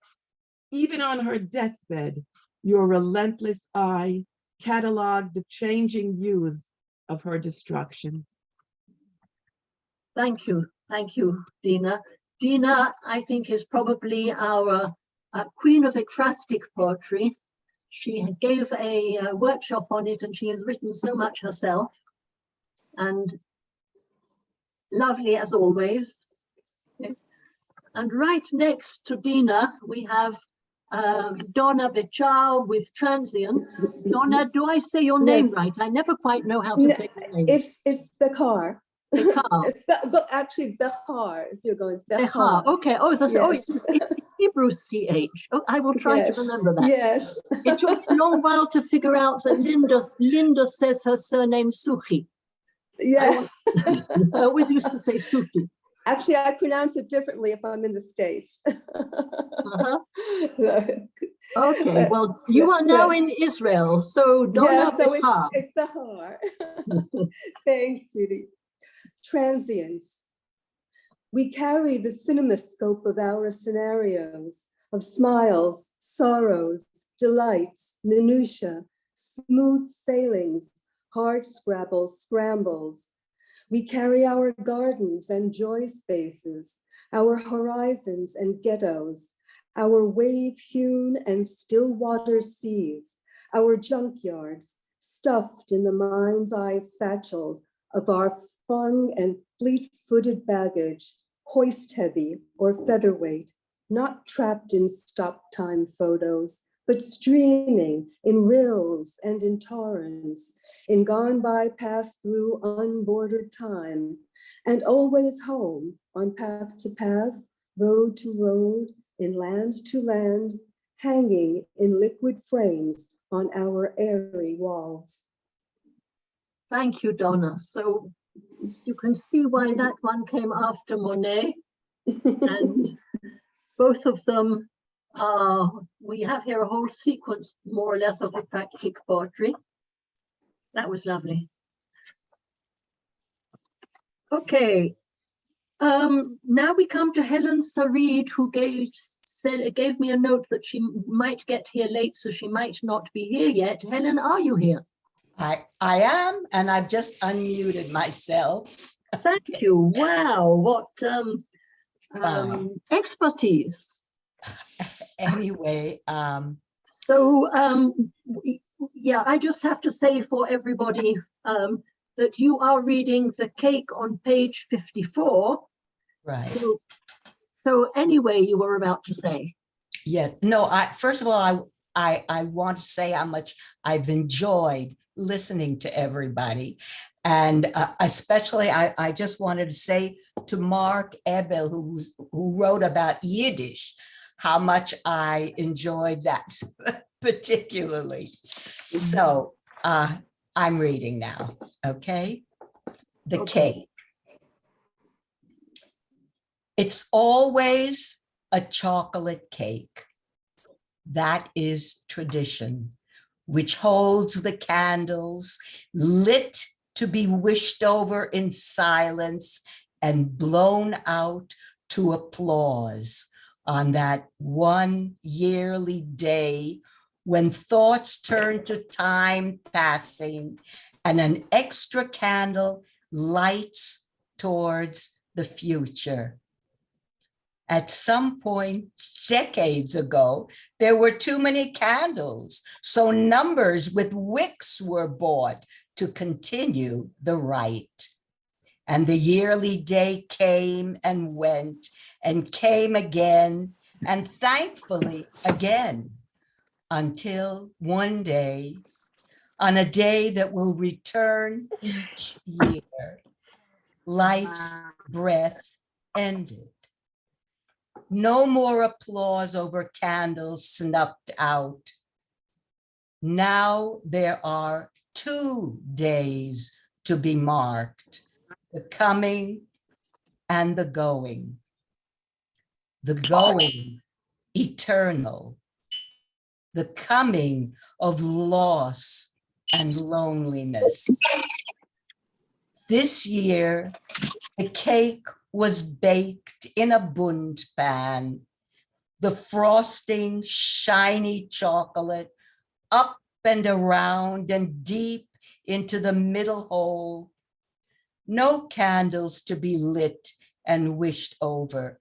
[SPEAKER 3] even on her deathbed, your relentless eye cataloged the changing hues of her destruction.
[SPEAKER 1] Thank you, Dina. Dina, I think, is probably our queen of ekphrastic poetry. She gave a workshop on it and she has written so much herself. And lovely as always. Okay. And right next to Dina, we have Donna Bechar with Transients. Donna, do I say your name right? I never quite know how to say your name.
[SPEAKER 18] It's Bechar.
[SPEAKER 1] Bechar.
[SPEAKER 18] But actually Bechar, if you're going to
[SPEAKER 1] Bechar. Okay. Oh, that's
[SPEAKER 18] yes.
[SPEAKER 1] It's Hebrew CH. Oh, I will try to remember that.
[SPEAKER 18] Yes.
[SPEAKER 1] It took me a long while to figure out that Linda says her surname Suchi.
[SPEAKER 18] Yeah.
[SPEAKER 1] I always used to say Suchi.
[SPEAKER 18] Actually, I pronounce it differently if I'm in the States.
[SPEAKER 1] Okay, well, you are now in Israel, so Donna Bechar.
[SPEAKER 18] It's Bechar. Thanks, Judy. Transients. We carry the cinemascope of our scenarios, of smiles, sorrows, delights, minutiae, smooth sailings, hard scrambles. We carry our gardens and joy spaces, our horizons and ghettos, our wave-hewn and still water seas, our junkyards, stuffed in the mind's eye satchels of our fun and fleet-footed baggage, hoist-heavy or featherweight, not trapped in stop-time photos, but streaming in rills and in torrents, in gone-by pass-through unbordered time, and always home on path to path, road to road, in land to land, hanging in liquid frames on our airy walls.
[SPEAKER 1] Thank you, Donna. So you can see why that one came after Monet, and both of them we have here a whole sequence, more or less, of ekphrastic poetry. That was lovely. Okay, now we come to Helen Sarid, who gave me a note that she might get here late, so she might not be here yet. Helen, are you here?
[SPEAKER 19] I am, and I've just unmuted myself.
[SPEAKER 1] Thank you. Wow, what expertise.
[SPEAKER 19] Anyway,
[SPEAKER 1] yeah, I just have to say for everybody that you are reading The Cake on page 54.
[SPEAKER 19] Right.
[SPEAKER 1] So anyway, you were about to say.
[SPEAKER 19] Yeah, no, first of all, I want to say how much I've enjoyed listening to everybody. And especially, I just wanted to say to Mark Ebel, who wrote about Yiddish, how much I enjoyed that particularly. So I'm reading now, okay? The Cake. It's always a chocolate cake. That is tradition, which holds the candles lit to be wished over in silence and blown out to applause on that one yearly day when thoughts turn to time passing and an extra candle lights towards the future. At some point, decades ago, there were too many candles, so numbers with wicks were bought to continue the rite. And the yearly day came and went and came again, and thankfully again, until one day, on a day that will return each year, life's breath ended. No more applause over candles snuffed out. Now there are 2 days to be marked, the coming and the going. The going, eternal. The coming of loss and loneliness. This year, the cake was baked in a bunt pan, the frosting shiny chocolate up and around and deep into the middle hole. No candles to be lit and wished over.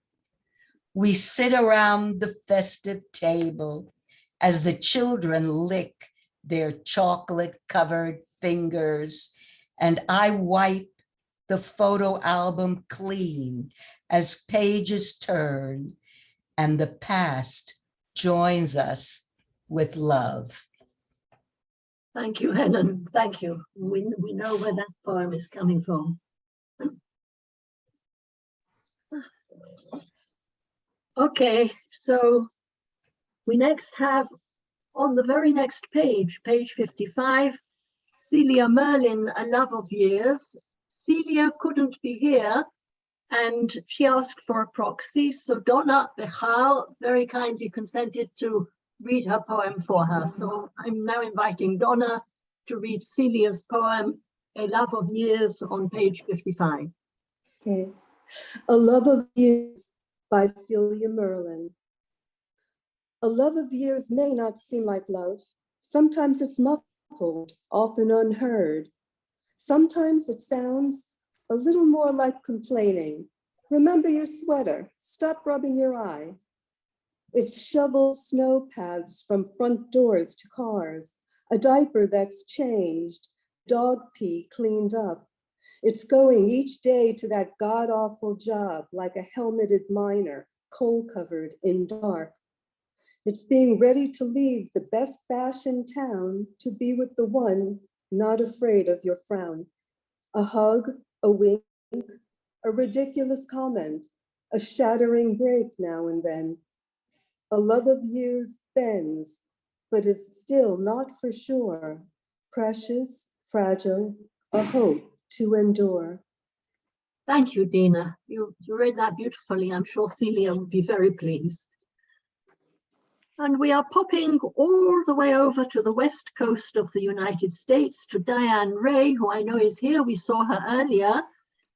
[SPEAKER 19] We sit around the festive table as the children lick their chocolate-covered fingers, and I wipe the photo album clean as pages turn and the past joins us with love.
[SPEAKER 1] Thank you, Helen. Thank you. We know where that poem is coming from. Okay, so we next have on the very next page, page 55, Celia Merlin, A Love of Years. Celia couldn't be here and she asked for a proxy. So Donna Bechal very kindly consented to read her poem for her. So I'm now inviting Donna to read Celia's poem, A Love of Years, on page 55.
[SPEAKER 18] Okay. A Love of Years by Celia Merlin. A love of years may not seem like love. Sometimes it's muffled, often unheard. Sometimes it sounds a little more like complaining. Remember your sweater, stop rubbing your eye. It's shoveled snow paths from front doors to cars, a diaper that's changed, dog pee cleaned up. It's going each day to that god-awful job like a helmeted miner, coal-covered in dark. It's being ready to leave the best fashioned town to be with the one not afraid of your frown. A hug, a wink, a ridiculous comment, a shattering break now and then. A love of years bends, but is still not for sure. Precious, fragile, a hope to endure.
[SPEAKER 1] Thank you, Dina. You read that beautifully. I'm sure Celia would be very pleased. And we are popping all the way over to the west coast of the United States to Diane Ray, who I know is here. We saw her earlier.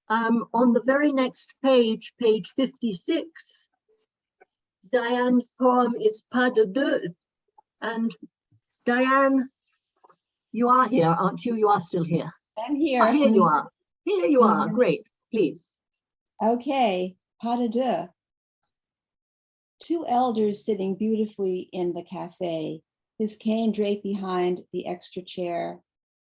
[SPEAKER 1] On the very next page, page 56, Diane's poem is Pas de deux. And Diane, you are here, aren't you? You are still here.
[SPEAKER 20] I'm here.
[SPEAKER 1] Here you are. Here you are. Great. Please.
[SPEAKER 20] Okay. Pas de deux. 2 elders sitting beautifully in the cafe, his cane draped behind the extra chair.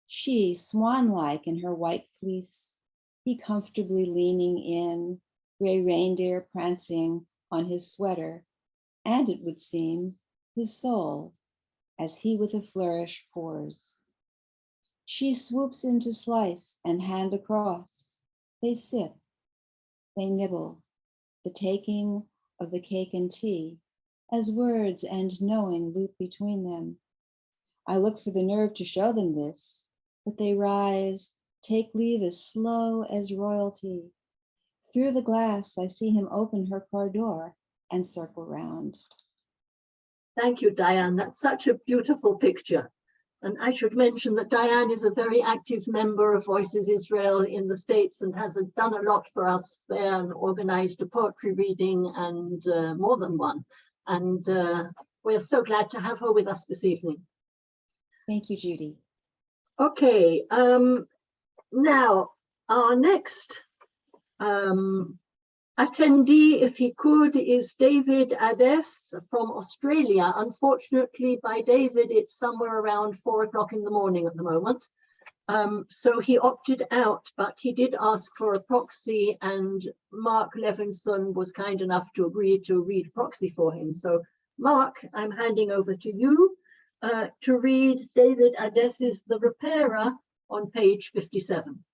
[SPEAKER 20] She, swan-like in her white fleece, he comfortably leaning in, gray reindeer prancing on his sweater, and it would seem, his soul, as he with a flourish pours. She swoops in to slice and hand across. They sip, they nibble, the taking of the cake and tea, as words and knowing loop between them. I look for the nerve to show them this, but they rise, take leave as slow as royalty. Through the glass, I see him open her car door and circle round.
[SPEAKER 1] Thank you, Diane. That's such a beautiful picture. And I should mention that Diane is a very active member of Voices Israel in the States and has done a lot for us there and organized a poetry reading and more than one. And we're so glad to have her with us this evening.
[SPEAKER 20] Thank you, Judy.
[SPEAKER 1] Okay, now our next attendee, if he could, is David Ades from Australia. Unfortunately, by David, it's somewhere around 4 o'clock in the morning at the moment. So he opted out, but he did ask for a proxy, and Mark Levinson was kind enough to agree to read proxy for him. So Mark, I'm handing over to you to read David Ades's The Repairer on page 57.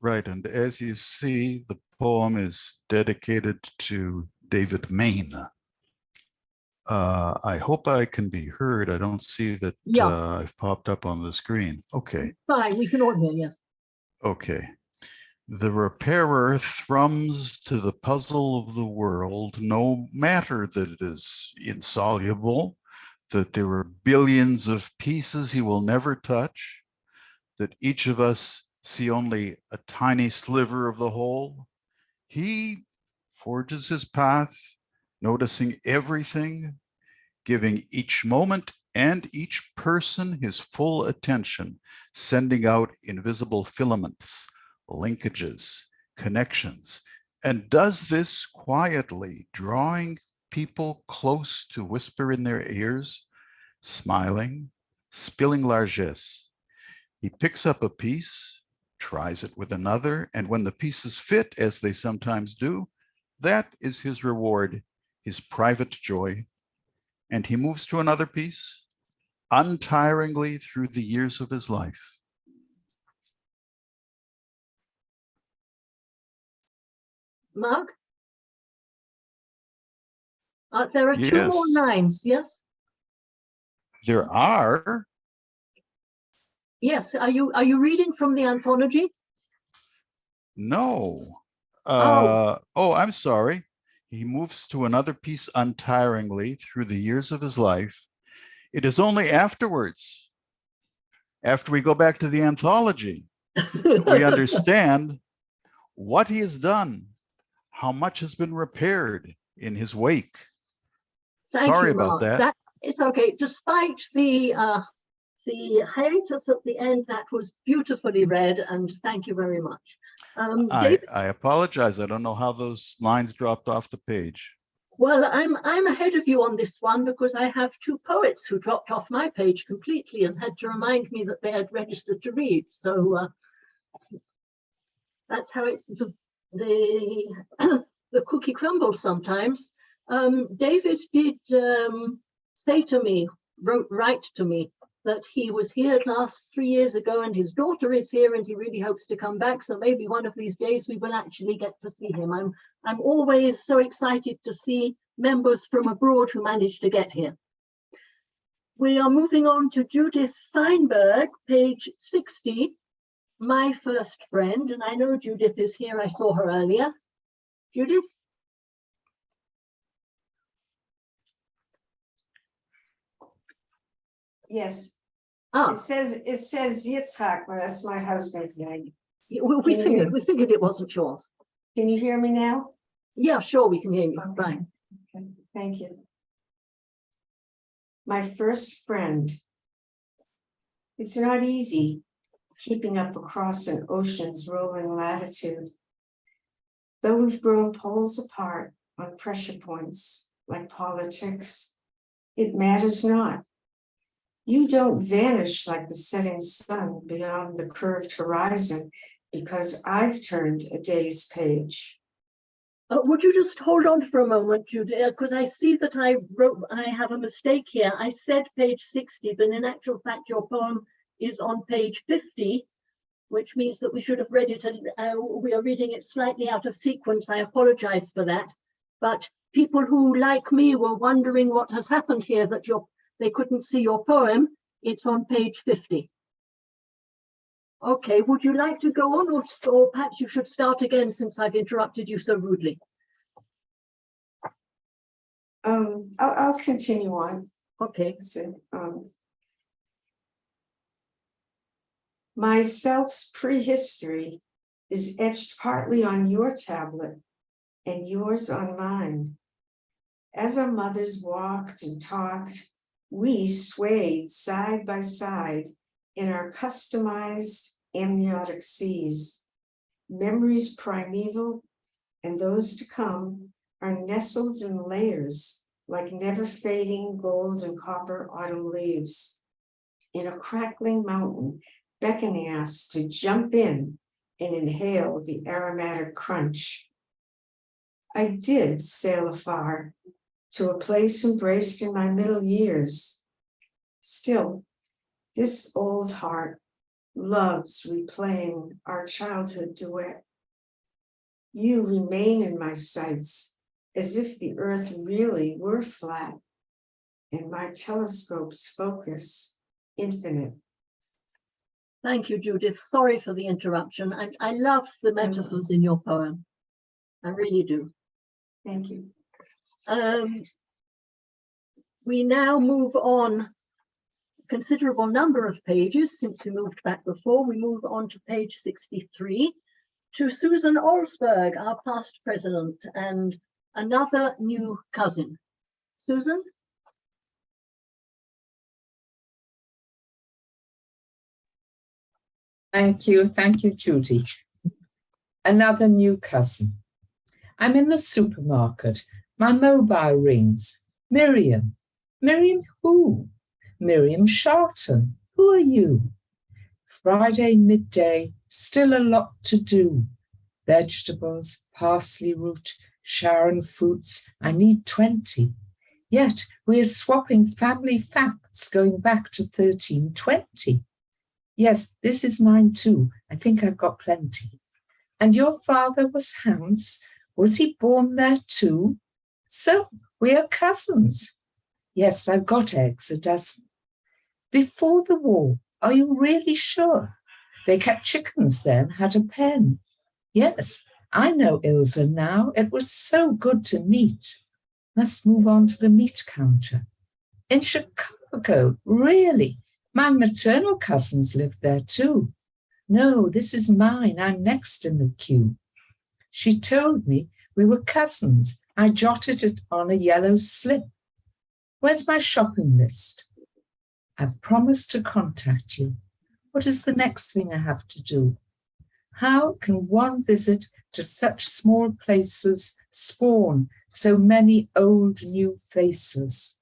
[SPEAKER 19] Right, and as you see, the poem is dedicated to David Main. I hope I can be heard. I don't see that I've popped up on the screen. Okay.
[SPEAKER 1] Fine, we can all hear, yes.
[SPEAKER 19] Okay. The repairer thrums to the puzzle of the world, no matter that it is insoluble, that there are billions of pieces he will never touch, that each of us see only a tiny sliver of the whole. He forges his path, noticing everything, giving each moment and each person his full attention, sending out invisible filaments, linkages, connections, and does this quietly, drawing people close to whisper in their ears, smiling, spilling largesse. He picks up a piece, tries it with another, and when the pieces fit, as they sometimes do, that is his reward, his private joy. And he moves to another piece, untiringly through the years of his life.
[SPEAKER 1] Mark? There are two more lines, yes?
[SPEAKER 19] There are.
[SPEAKER 1] Yes, are you reading from the anthology?
[SPEAKER 19] No. Oh, I'm sorry. He moves to another piece untiringly through the years of his life. It is only afterwards, after we go back to the anthology, that we understand what he has done, how much has been repaired in his wake. Sorry about that.
[SPEAKER 1] It's okay. Despite the hiatus at the end, that was beautifully read, and thank you very much.
[SPEAKER 19] I apologize. I don't know how those lines dropped off the page.
[SPEAKER 1] Well, I'm ahead of you on this one because I have two poets who dropped off my page completely and had to remind me that they had registered to read. So that's how it's the cookie crumbles sometimes. David did write to me that he was here last 3 years ago and his daughter is here and he really hopes to come back. So maybe one of these days we will actually get to see him. I'm always so excited to see members from abroad who manage to get here. We are moving on to Judith Feinberg, page 60, My First Friend. And I know Judith is here. I saw her earlier. Judith?
[SPEAKER 21] Yes.
[SPEAKER 1] Ah.
[SPEAKER 21] It says Yitzhak, but that's my husband's name.
[SPEAKER 1] We figured it wasn't yours.
[SPEAKER 21] Can you hear me now?
[SPEAKER 1] Yeah, sure, we can hear you.
[SPEAKER 21] Okay.
[SPEAKER 1] Fine.
[SPEAKER 21] Okay. Thank you. My first friend. It's not easy keeping up across an ocean's rolling latitude. Though we've grown poles apart on pressure points like politics, it matters not. You don't vanish like the setting sun beyond the curved horizon because I've turned a day's page.
[SPEAKER 1] Would you just hold on for a moment, Judith, because I see that I have a mistake here. I said page 60, but in actual fact, your poem is on page 50, which means that we should have read it. We are reading it slightly out of sequence. I apologize for that. But people who, like me, were wondering what has happened here, that they couldn't see your poem. It's on page 50. Okay, would you like to go on, or perhaps you should start again since I've interrupted you so rudely?
[SPEAKER 21] I'll continue on.
[SPEAKER 1] Okay.
[SPEAKER 21] So, myself's prehistory is etched partly on your tablet and yours on mine. As our mothers walked and talked, we swayed side by side in our customized amniotic seas, memories primeval and those to come are nestled in layers like never-fading gold and copper autumn leaves in a crackling mountain, beckoning us to jump in and inhale the aromatic crunch. I did sail afar to a place embraced in my middle years. Still, this old heart loves replaying our childhood duet. You remain in my sights as if the earth really were flat and my telescope's focus infinite.
[SPEAKER 1] Thank you, Judith. Sorry for the interruption. I love the metaphors in your poem. I really do.
[SPEAKER 21] Thank you.
[SPEAKER 1] We now move on a considerable number of pages since we moved back before. We move on to page 63 to Susan Olsberg, our past president, and another new cousin. Susan?
[SPEAKER 2] Thank you, Judy. Another new cousin. I'm in the supermarket. My mobile rings. Miriam. Miriam who? Miriam Sharton. Who are you? Friday midday, still a lot to do. Vegetables, parsley root, Sharon fruits. I need 20. Yet we are swapping family facts going back to 1320. Yes, this is mine too. I think I've got plenty. And your father was Hans. Was he born there too? So we are cousins. Yes, I've got eggs, a dozen. Before the war, are you really sure? They kept chickens then, had a pen. Yes, I know Ilse now. It was so good to meet. Must move on to the meat counter. In Chicago, really? My maternal cousins live there too. No, this is mine. I'm next in the queue. She told me we were cousins. I jotted it on a yellow slip. Where's my shopping list? I've promised to contact you. What is the next thing I have to do? How can one visit to such small places spawn so many old new faces?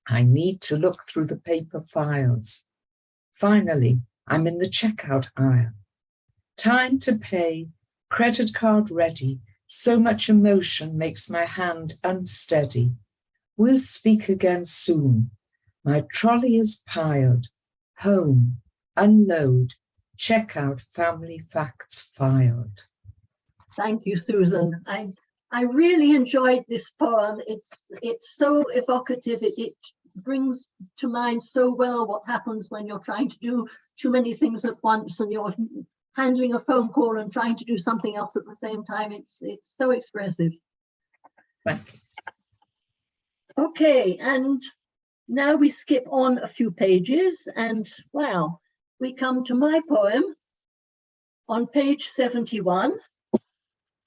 [SPEAKER 2] I need to look through the paper files. Finally, I'm in the checkout aisle. Time to pay, credit card ready. So much emotion makes my hand unsteady. We'll speak again soon. My trolley is piled. Home, unload, checkout family facts filed.
[SPEAKER 1] Thank you, Susan. I really enjoyed this poem. It's so evocative. It brings to mind so well what happens when you're trying to do too many things at once and you're handling a phone call and trying to do something else at the same time. It's so expressive.
[SPEAKER 2] Thank you.
[SPEAKER 1] Okay, and now we skip on a few pages and wow, we come to my poem on page 71.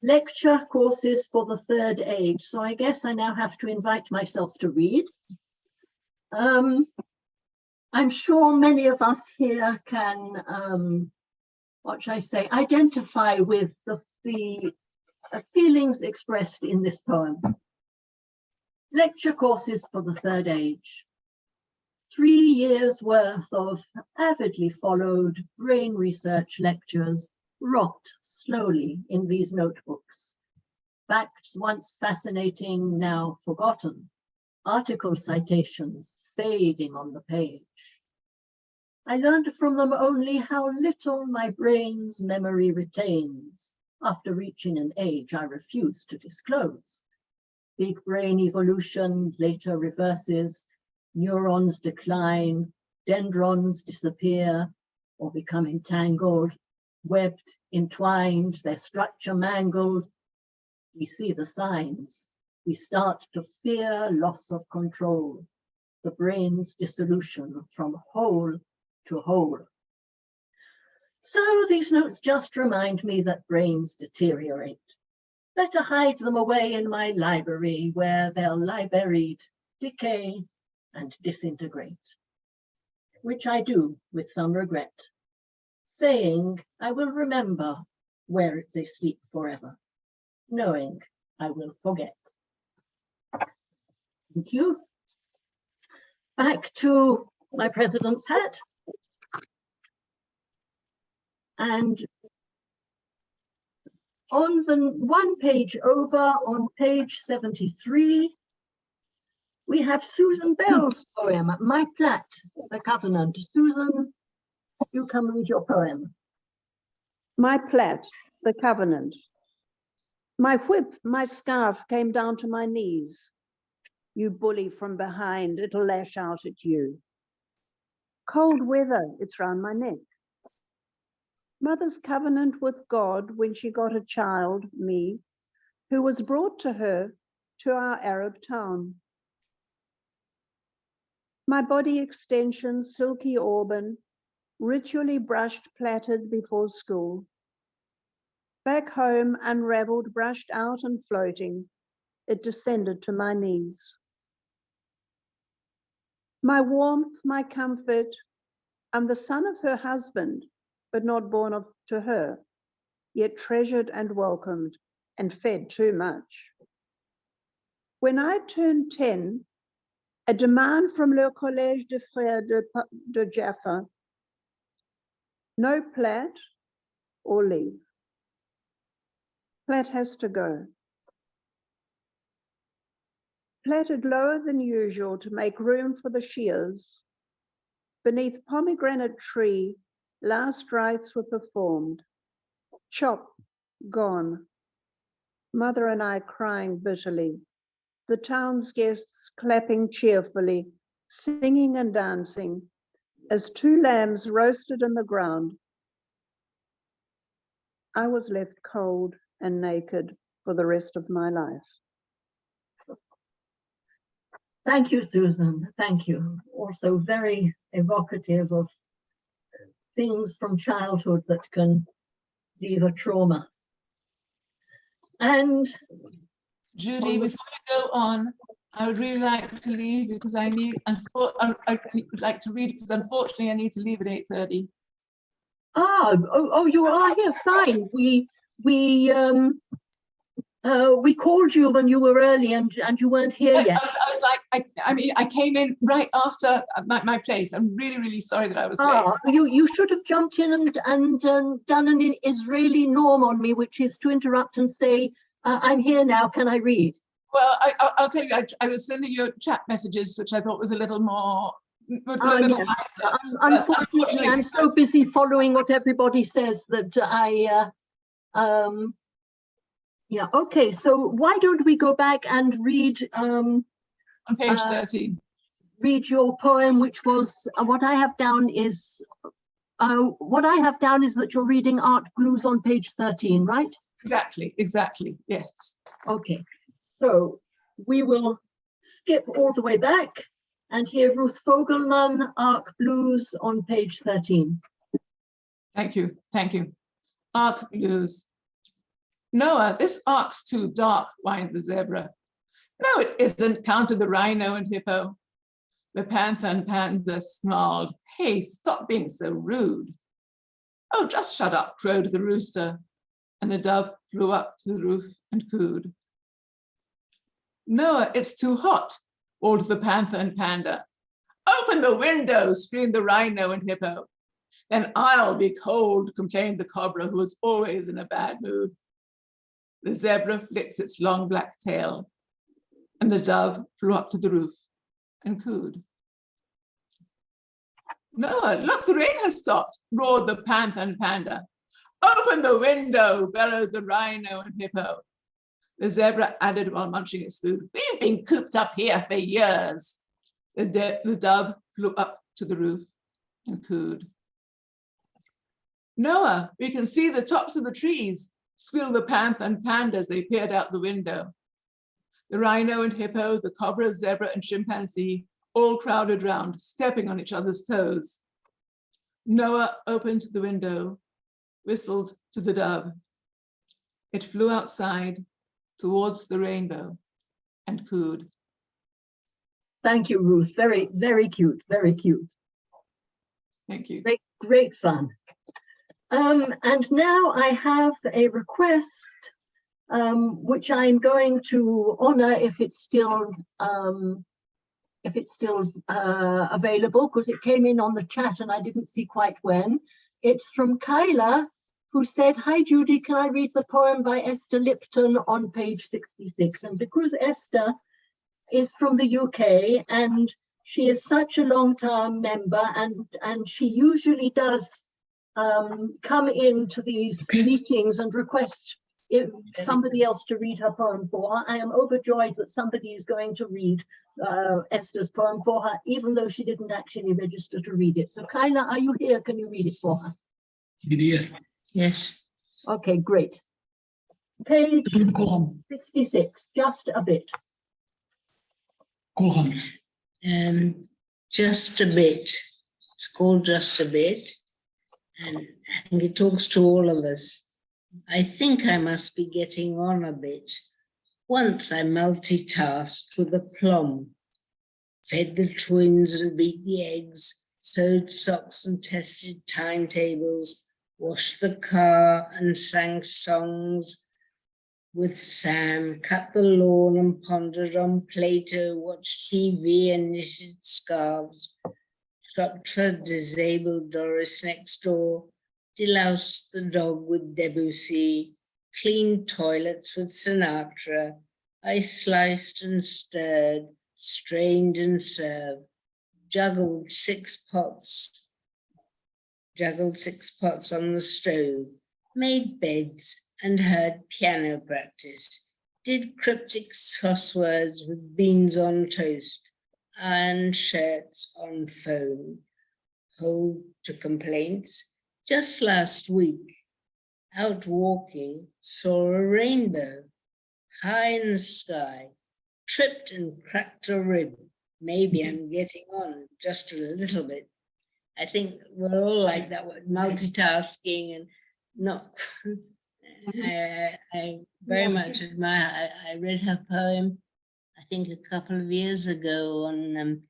[SPEAKER 1] Lecture courses for the third age. So I guess I now have to invite myself to read. I'm sure many of us here can, what should I say, identify with the feelings expressed in this poem. Lecture courses for the third age. 3 years worth of avidly followed brain research lectures rot slowly in these notebooks. Facts once fascinating, now forgotten. Article citations fading on the page. I learned from them only how little my brain's memory retains after reaching an age I refuse to disclose. Big brain evolution later reverses, neurons decline, dendrons disappear or become entangled, webbed, entwined, their structure mangled. We see the signs. We start to fear loss of control, the brain's dissolution from whole to whole. So these notes just remind me that brains deteriorate. Better hide them away in my library where they'll lie buried, decay, and disintegrate. Which I do with some regret, saying I will remember where they sleep forever. knowing I will forget. Thank you. Back to my president's hat. And on the one page over, on page 73, we have Susan Bell's poem, My Plat, the Covenant. Susan, you come read your poem.
[SPEAKER 5] My plat, the covenant. My whip, my scarf came down to my knees. You bully from behind, it'll lash out at you. Cold weather, it's round my neck. Mother's covenant with God when she got a child, me, who was brought to her to our Arab town. My body extensions, silky auburn, ritually brushed, plaited before school. Back home, unraveled, brushed out and floating, it descended to my knees. My warmth, my comfort, I'm the son of her husband, but not born to her, yet treasured and welcomed and fed too much. When I turned 10, a demand from Le Collège de Frères de Jaffa, no plat or leave. Plat has to go. Platted lower than usual to make room for the shears. Beneath pomegranate tree, last rites were performed. Chop, gone. Mother and I crying bitterly. The town's guests clapping cheerfully, singing and dancing, as two lambs roasted in the ground. I was left cold and naked for the rest of my life.
[SPEAKER 1] Thank you, Susan. Thank you. Also very evocative of things from childhood that can leave a trauma. And
[SPEAKER 22] Judy, before you go on, I would really like to leave because I would like to read because unfortunately I need to leave at 8:30.
[SPEAKER 1] Oh, you are here. Fine. We called you when you were early and you weren't here yet.
[SPEAKER 22] I was like, I came in right after my place. I'm really, really sorry that I was late.
[SPEAKER 1] You should have jumped in and done an Israeli norm on me, which is to interrupt and say, I'm here now, can I read?
[SPEAKER 22] Well, I'll tell you, I was sending you chat messages, which I thought was a little more,
[SPEAKER 1] Yes. Unfortunately, I'm so busy following what everybody says that yeah, okay, so why don't we go back and read
[SPEAKER 22] on page 13.
[SPEAKER 1] Read your poem, which was what I have down is that you're reading Art Blues on page 13, right?
[SPEAKER 22] Exactly, yes.
[SPEAKER 1] Okay, so we will skip all the way back and hear Ruth Fogelman, Arc Blues on page 13.
[SPEAKER 22] Thank you. Arc Blues. Noah, this ark's too dark, whined the zebra. No, it isn't, countered the rhino and hippo. The panther and panda snarled. Hey, stop being so rude. Oh, just shut up, crowed the rooster. And the dove flew up to the roof and cooed. Noah, it's too hot, ordered the panther and panda. Open the window, screamed the rhino and hippo. Then I'll be cold, complained the cobra, who was always in a bad mood. The zebra flicked its long black tail, and the dove flew up to the roof and cooed. Noah, look, the rain has stopped, roared the panther and panda. Open the window, bellowed the rhino and hippo. The zebra added while munching its food, we've been cooped up here for years. The dove flew up to the roof and cooed. Noah, we can see the tops of the trees, squealed the panther and panda as they peered out the window. The rhino and hippo, the cobra, zebra, and chimpanzee all crowded round, stepping on each other's toes. Noah opened the window, whistled to the dove. It flew outside towards the rainbow and cooed.
[SPEAKER 1] Thank you, Ruth. Very, very cute, very cute.
[SPEAKER 22] Thank you.
[SPEAKER 1] Great fun. And now I have a request which I'm going to honor if it's still available, because it came in on the chat and I didn't see quite when. It's from Kyla, who said, "Hi Judy, can I read the poem by Esther Lipton on page 66?" And because Esther is from the UK and she is such a long-term member, and she usually does come into these meetings and request somebody else to read her poem for her. I am overjoyed that somebody is going to read Esther's poem for her, even though she didn't actually register to read it. So Kyla, are you here? Can you read it for her?
[SPEAKER 7] Yes. Yes.
[SPEAKER 1] Okay, great. Page 66, just a bit.
[SPEAKER 7] Just a bit. It's called Just a Bit. And I think it talks to all of us. I think I must be getting on a bit. Once I multitasked with aplomb, fed the twins and beat the eggs, sewed socks and tested timetables, washed the car and sang songs with Sam, cut the lawn and pondered on Plato, watched TV and knitted scarves, shopped for disabled Doris next door, deloused the dog with Debussy, cleaned toilets with Sinatra. I sliced and stirred, strained and served, juggled six pots on the stove, made beds and heard piano practice, did cryptic crosswords with beans on toast, ironed shirts on phone, hold to complaints. Just last week, out walking, saw a rainbow high in the sky, tripped and cracked a rib. Maybe I'm getting on just a little bit. I think we're all like that, multitasking and not. I very much admire. I read her poem, I think a couple of years ago on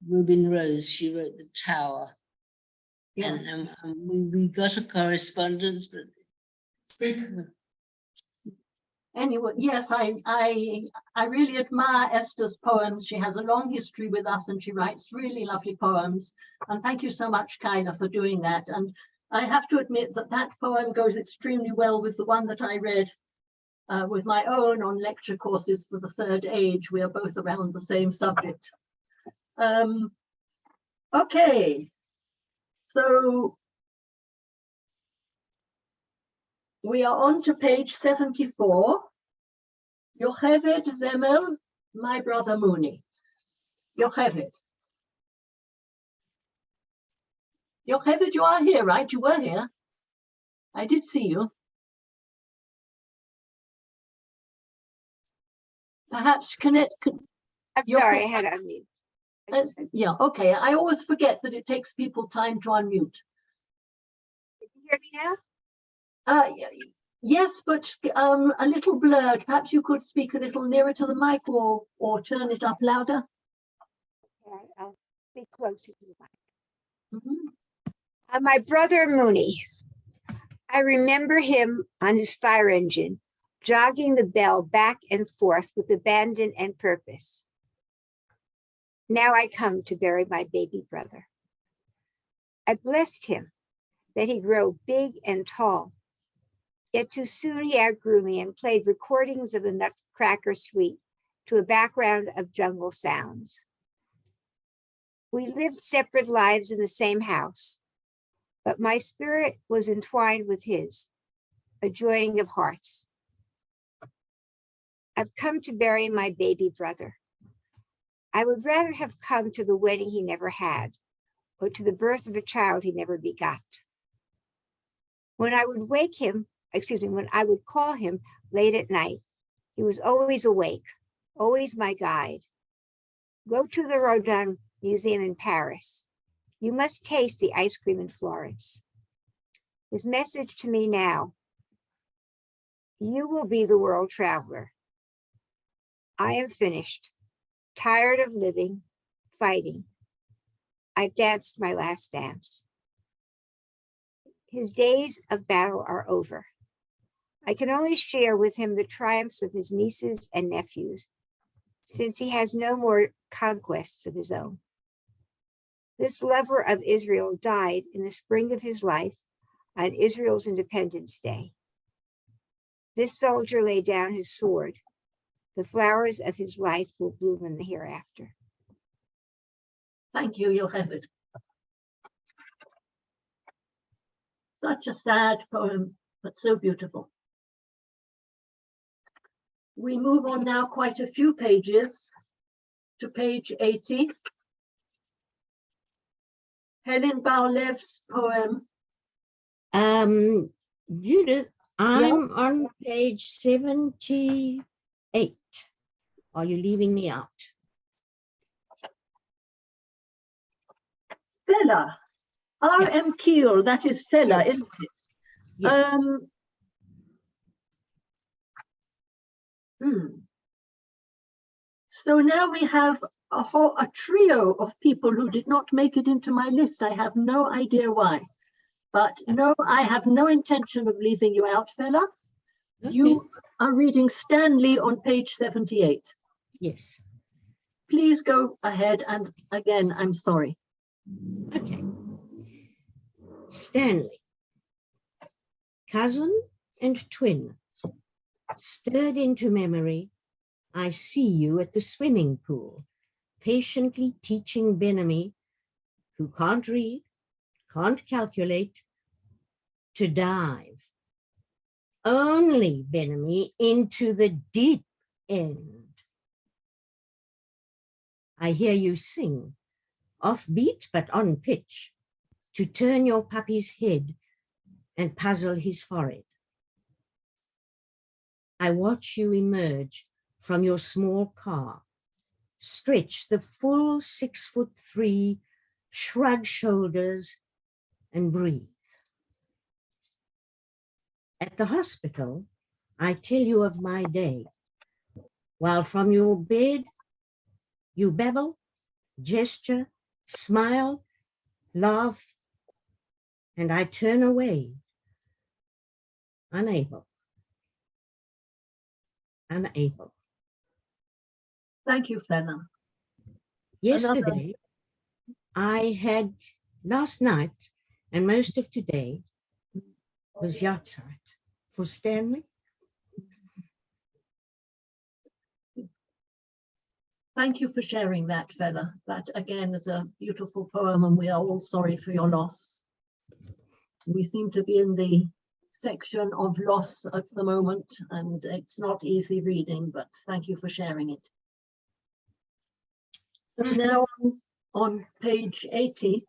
[SPEAKER 7] Reuben Rose. She wrote The Tower. Yes. And we got a correspondence, but
[SPEAKER 1] anyway, yes, I really admire Esther's poems. She has a long history with us and she writes really lovely poems. And thank you so much, Kyla, for doing that. And I have to admit that that poem goes extremely well with the one that I read with my own on lecture courses for the third age. We are both around the same subject. Okay, so we are on to page 74. Yocheved Zemel, my brother Mooney. Yocheved. Yocheved, you are here, right? You were here. I did see you. Perhaps connect.
[SPEAKER 9] I'm sorry, I had to unmute.
[SPEAKER 1] Yeah, okay. I always forget that it takes people time to unmute.
[SPEAKER 9] Can you hear me now?
[SPEAKER 1] Yes, but a little blurred. Perhaps you could speak a little nearer to the mic or turn it up louder.
[SPEAKER 9] Okay, I'll speak closer to the mic. My brother Mooney. I remember him on his fire engine, jogging the bell back and forth with abandon and purpose. Now I come to bury my baby brother. I blessed him that he grew big and tall, yet too soon he outgrew me and played recordings of the Nutcracker Suite to a background of jungle sounds. We lived separate lives in the same house, but my spirit was entwined with his, a joining of hearts. I've come to bury my baby brother. I would rather have come to the wedding he never had, or to the birth of a child he never begot. When I would when I would call him late at night, he was always awake, always my guide. Go to the Rodin Museum in Paris. You must taste the ice cream in Florence. His message to me now: you will be the world traveler. I am finished, tired of living, fighting. I've danced my last dance. His days of battle are over. I can only share with him the triumphs of his nieces and nephews, since he has no more conquests of his own. This lover of Israel died in the spring of his life on Israel's Independence Day. This soldier laid down his sword. The flowers of his life will bloom in the hereafter.
[SPEAKER 1] Thank you, Yocheved. Such a sad poem, but so beautiful. We move on now quite a few pages to page 80. Helen Bar-Lev's poem.
[SPEAKER 9] Judith, I'm on page 78. Are you leaving me out?
[SPEAKER 1] Fella. R.M. Keel, that is Fella, isn't it?
[SPEAKER 9] Yes.
[SPEAKER 1] So now we have a trio of people who did not make it into my list. I have no idea why. But no, I have no intention of leaving you out, Fella. Okay. You are reading Stanley on page 78.
[SPEAKER 9] Yes.
[SPEAKER 1] Please go ahead, and again, I'm sorry.
[SPEAKER 9] Okay. Stanley, cousin and twin, stirred into memory, I see you at the swimming pool, patiently teaching Benamy, who can't read, can't calculate, to dive. Only, Benamy, into the deep end. I hear you sing, offbeat but on pitch, to turn your puppy's head and puzzle his forehead. I watch you emerge from your small car, stretch the full 6'3", shrug shoulders, and breathe. At the hospital, I tell you of my day, while from your bed, you babble, gesture, smile, laugh, and I turn away, unable.
[SPEAKER 1] Thank you, Fenna.
[SPEAKER 9] Yesterday, last night, and most of today was yahrzeit for Stanley.
[SPEAKER 1] Thank you for sharing that, Fella. That again is a beautiful poem, and we are all sorry for your loss. We seem to be in the section of loss at the moment, and it's not easy reading, but thank you for sharing it. So now on page 80,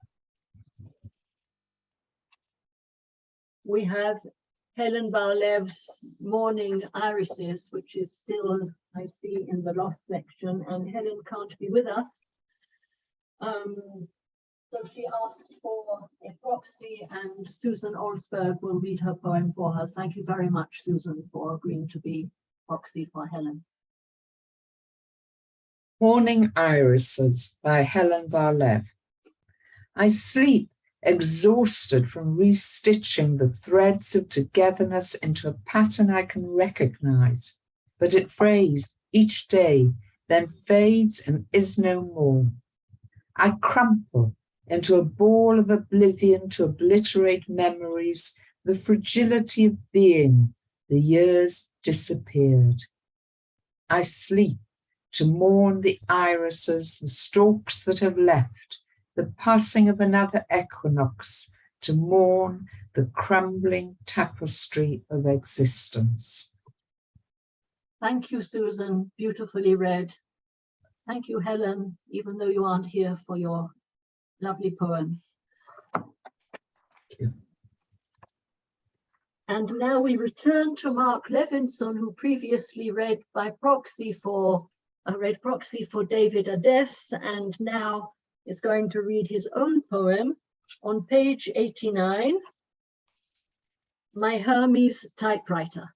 [SPEAKER 1] we have Helen Bar-Lev's Morning Irises, which is still, I see, in the lost section, and Helen can't be with us. So she asked for a proxy, and Susan Olsberg will read her poem for her. Thank you very much, Susan, for agreeing to be proxy for Helen.
[SPEAKER 2] Morning Irises by Helen Bar-Lev. I sleep exhausted from restitching the threads of togetherness into a pattern I can recognize, but it frays each day, then fades and is no more. I crumple into a ball of oblivion to obliterate memories, the fragility of being, the years disappeared. I sleep to mourn the irises, the stalks that have left, the passing of another equinox, to mourn the crumbling tapestry of existence.
[SPEAKER 1] Thank you, Susan. Beautifully read. Thank you, Helen, even though you aren't here for your lovely poem.
[SPEAKER 2] Thank you.
[SPEAKER 1] And now we return to Mark Levinson, who previously read proxy for David Ades, and now is going to read his own poem on page 89, My Hermes Typewriter.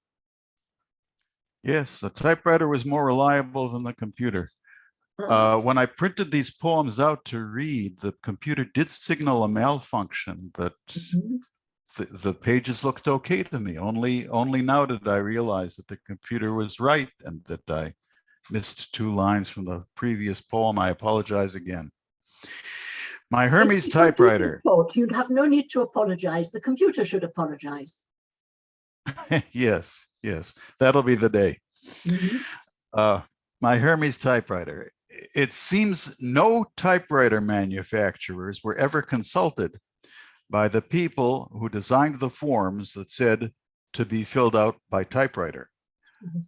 [SPEAKER 8] Yes, the typewriter was more reliable than the computer. When I printed these poems out to read, the computer did signal a malfunction, but the pages looked okay to me. Only now did I realize that the computer was right and that I missed 2 lines from the previous poem. I apologize again. My Hermes
[SPEAKER 1] It's the computer's
[SPEAKER 8] typewriter.
[SPEAKER 1] fault. You'd have no need to apologize. The computer should apologize.
[SPEAKER 8] Yes, that'll be the day.
[SPEAKER 1] Mhm.
[SPEAKER 8] My Hermes typewriter. It seems no typewriter manufacturers were ever consulted by the people who designed the forms that said to be filled out by typewriter.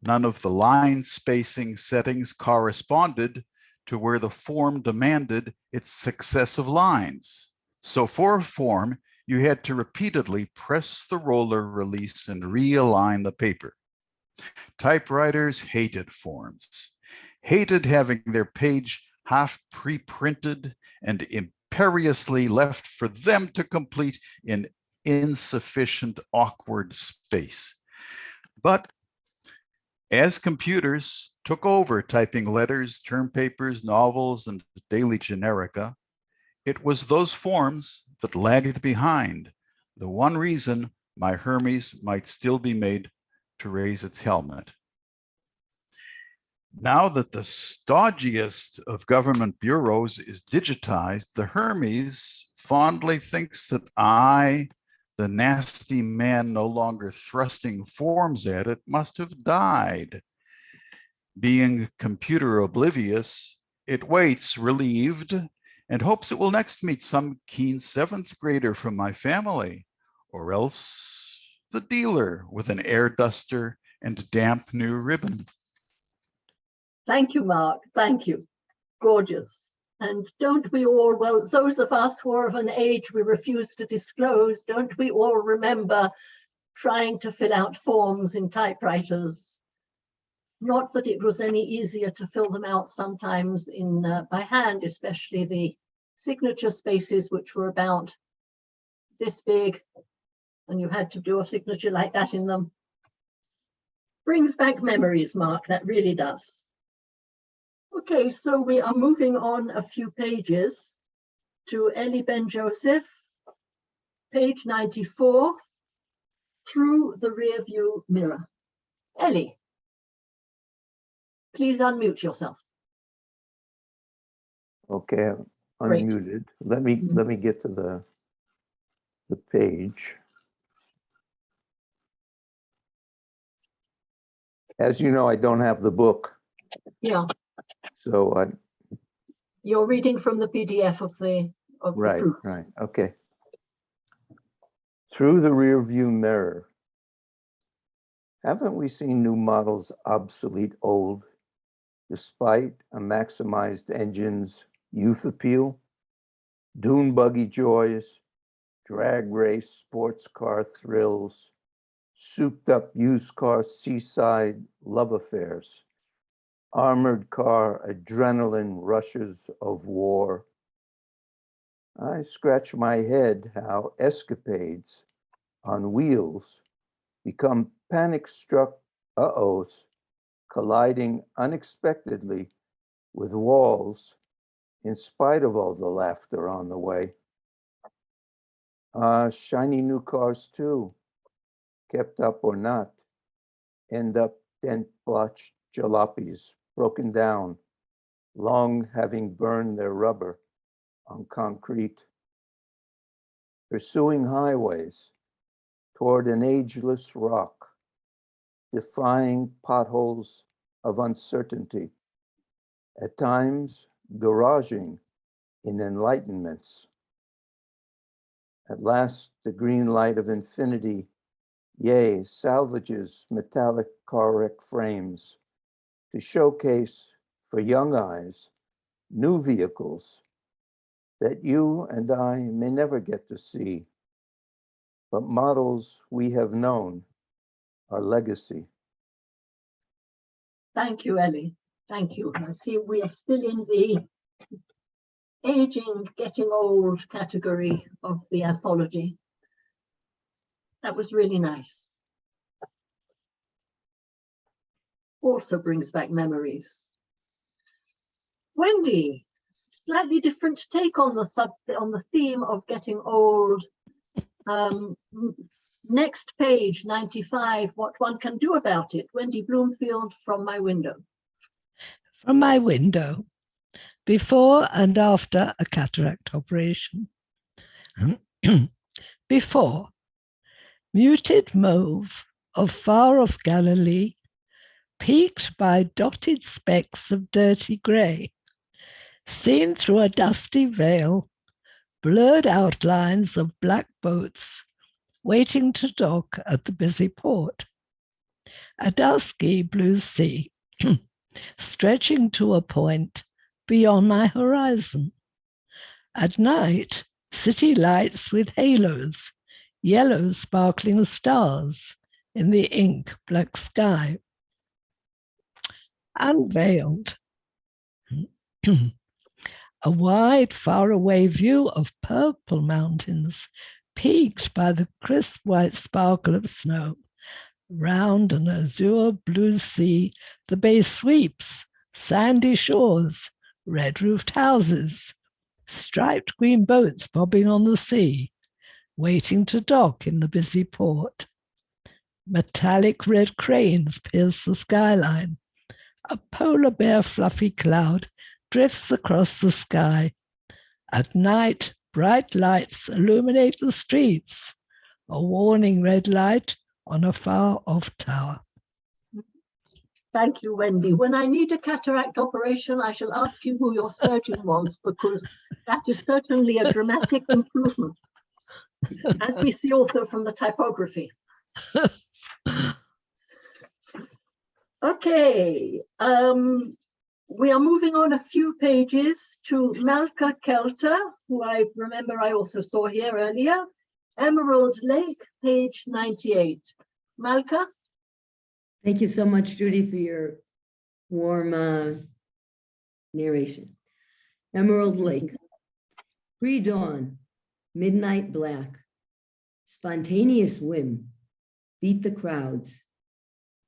[SPEAKER 8] None of the line spacing settings corresponded to where the form demanded its successive lines. So for a form, you had to repeatedly press the roller release and realign the paper. Typewriters hated forms, hated having their page half pre-printed and imperiously left for them to complete in insufficient, awkward space. But as computers took over typing letters, term papers, novels, and daily generica, it was those forms that lagged behind, the one reason my Hermes might still be made to raise its helmet. Now that the stodgiest of government bureaus is digitized, the Hermes fondly thinks that I, the nasty man no longer thrusting forms at it, must have died. Being computer oblivious, it waits relieved and hopes it will next meet some keen 7th grader from my family, or else the dealer with an air duster and damp new ribbon.
[SPEAKER 1] Thank you, Mark. Thank you. Gorgeous. And don't we all, well, those of us who are of an age we refuse to disclose, don't we all remember trying to fill out forms in typewriters? Not that it was any easier to fill them out sometimes by hand, especially the signature spaces, which were about this big, and you had to do a signature like that in them. Brings back memories, Mark, that really does. Okay, so we are moving on a few pages to Ellie Ben Joseph, page 94, Through the Rearview Mirror. Ellie, please unmute yourself.
[SPEAKER 10] Okay, I'm
[SPEAKER 1] Great.
[SPEAKER 10] unmuted. Let me get to the page. As you know, I don't have the book,
[SPEAKER 1] Yeah,
[SPEAKER 10] so
[SPEAKER 1] you're reading from the PDF of the proofs.
[SPEAKER 10] right, okay. Through the rearview mirror. Haven't we seen new models obsolete old, despite a maximized engine's youth appeal? Dune buggy joys, drag race sports car thrills, souped up used car seaside love affairs, armored car adrenaline rushes of war. I scratch my head how escapades on wheels become panic-struck uh-ohs, colliding unexpectedly with walls in spite of all the laughter on the way. Shiny new cars too, kept up or not, end up dent-blotched jalopies, broken down, long having burned their rubber on concrete. Pursuing highways toward an ageless rock, defying potholes of uncertainty, at times garaging in enlightenments. At last, the green light of infinity, yea, salvages metallic car wreck frames to showcase for young eyes new vehicles that you and I may never get to see, but models we have known, our legacy.
[SPEAKER 1] Thank you, Ellie. Thank you. I see we are still in the aging, getting old category of the anthology. That was really nice. Also brings back memories. Wendy, slightly different take on the theme of getting old Next page, 95, what one can do about it. Wendy Bloomfield, From My Window.
[SPEAKER 13] From my window, before and after a cataract operation. Before, muted mauve of far-off Galilee, peaked by dotted specks of dirty grey, seen through a dusty veil, blurred outlines of black boats waiting to dock at the busy port. A dusky blue sea stretching to a point beyond my horizon. At night, city lights with halos, yellow sparkling stars in the ink black sky. Unveiled, a wide, faraway view of purple mountains, peaked by the crisp white sparkle of snow. Round an azure blue sea, the bay sweeps, sandy shores, red-roofed houses, striped green boats bobbing on the sea, waiting to dock in the busy port. Metallic red cranes pierce the skyline. A polar bear fluffy cloud drifts across the sky. At night, bright lights illuminate the streets, a warning red light on a far-off tower.
[SPEAKER 1] Thank you, Wendy. When I need a cataract operation, I shall ask you who your surgeon was, because that is certainly a dramatic improvement, as we see also from the typography. Okay, we are moving on a few pages to Malka Kelter, who I remember I also saw here earlier. Emerald Lake, page 98. Malka?
[SPEAKER 14] Thank you so much, Judy, for your warm narration. Emerald Lake, pre-dawn, midnight black, spontaneous whim, beat the crowds,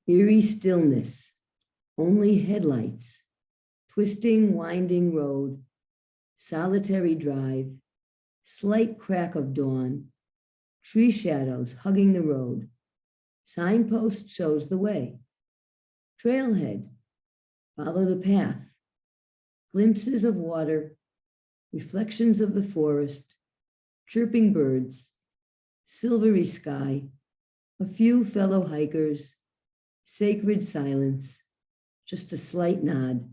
[SPEAKER 14] eerie stillness, only headlights, twisting, winding road, solitary drive, slight crack of dawn, tree shadows hugging the road. Signpost shows the way. Trailhead, follow the path. Glimpses of water, reflections of the forest, chirping birds, silvery sky, a few fellow hikers, sacred silence, just a slight nod,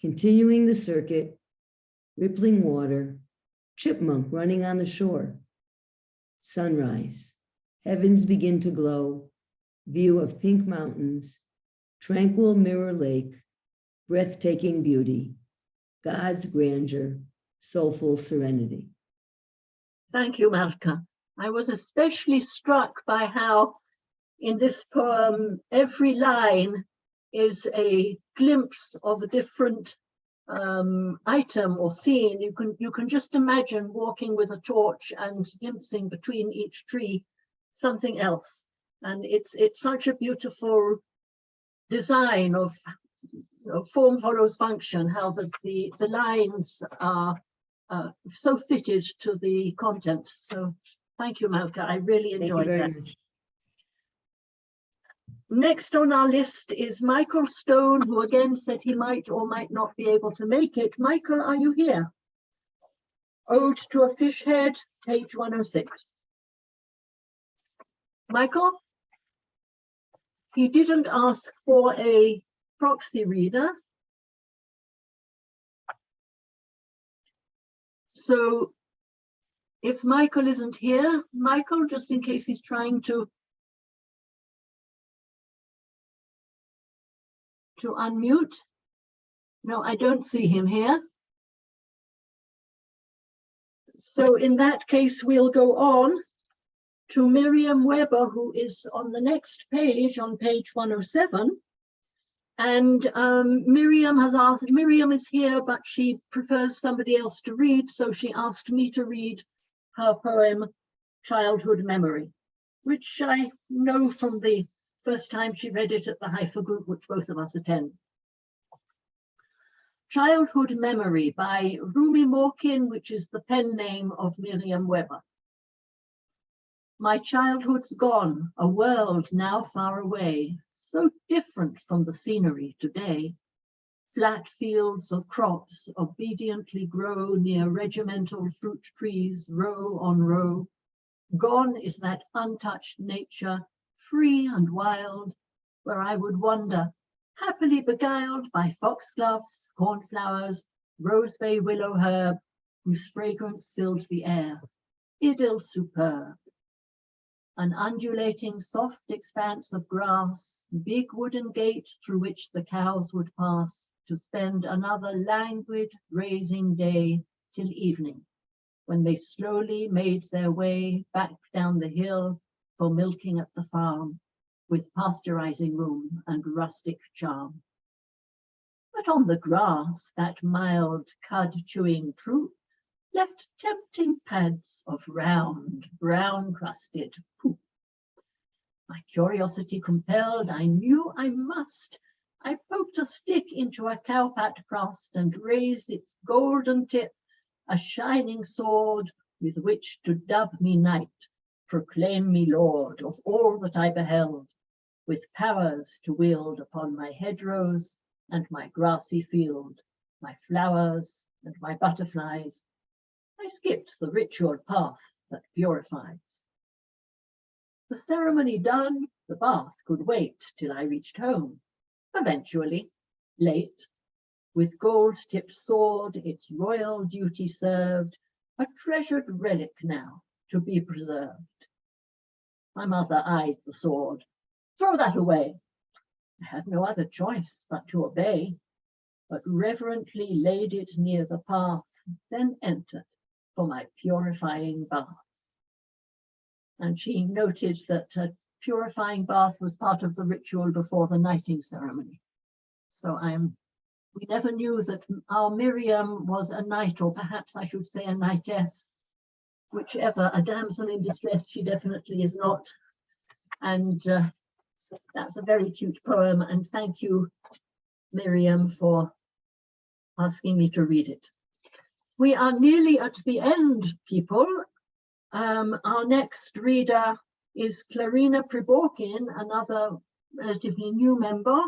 [SPEAKER 14] continuing the circuit, rippling water, chipmunk running on the shore. Sunrise, heavens begin to glow, view of pink mountains, tranquil mirror lake, breathtaking beauty, God's grandeur, soulful serenity.
[SPEAKER 1] Thank you, Malka. I was especially struck by how in this poem, every line is a glimpse of a different item or scene. You can just imagine walking with a torch and glimpsing between each tree something else. And it's such a beautiful design of form follows function, how the lines are so fitted to the content. So thank you, Malka. I really enjoyed that.
[SPEAKER 14] Much.
[SPEAKER 1] Next on our list is Michael Stone, who again said he might or might not be able to make it. Michael, are you here? Ode to a Fish Head, page 106. Michael? He didn't ask for a proxy reader. So if Michael isn't here, Michael, just in case he's trying to unmute. No, I don't see him here. So in that case, we'll go on to Miriam Weber, who is on the next page, on page 107. And Miriam has asked, Miriam is here, but she prefers somebody else to read, so she asked me to read her poem, Childhood Memory, which I know from the first time she read it at the Haifa group, which both of us attend. Childhood Memory by Rumi Morkin, which is the pen name of Miriam Weber. My childhood's gone, a world now far away, so different from the scenery today. Flat fields of crops obediently grow near regimental fruit trees, row on row. Gone is that untouched nature, free and wild, where I would wander, happily beguiled by foxgloves, cornflowers, rosebay willow herb, whose fragrance filled the air. Idyll superb. An undulating soft expanse of grass, big wooden gate through which the cows would pass to spend another languid grazing day till evening, when they slowly made their way back down the hill for milking at the farm, with pasteurizing room and rustic charm. But on the grass, that mild cud-chewing troop left tempting pads of round, brown-crusted poop. My curiosity compelled, I knew I must. I poked a stick into a cowpat crust and raised its golden tip, a shining sword with which to dub me knight, proclaim me lord of all that I beheld, with powers to wield upon my hedgerows and my grassy field, my flowers and my butterflies. I skipped the ritual path that purifies. The ceremony done, the bath could wait till I reached home. Eventually, late, with gold-tipped sword its royal duty served, a treasured relic now to be preserved. My mother eyed the sword. Throw that away. I had no other choice but to obey, but reverently laid it near the path, then entered for my purifying bath. And she noted that a purifying bath was part of the ritual before the knighting ceremony. So we never knew that our Miriam was a knight, or perhaps I should say a knightess, whichever, a damsel in distress she definitely is not. And that's a very cute poem, and thank you, Miriam, for asking me to read it. We are nearly at the end, people. Our next reader is Clarina Priborkin, another relatively new member,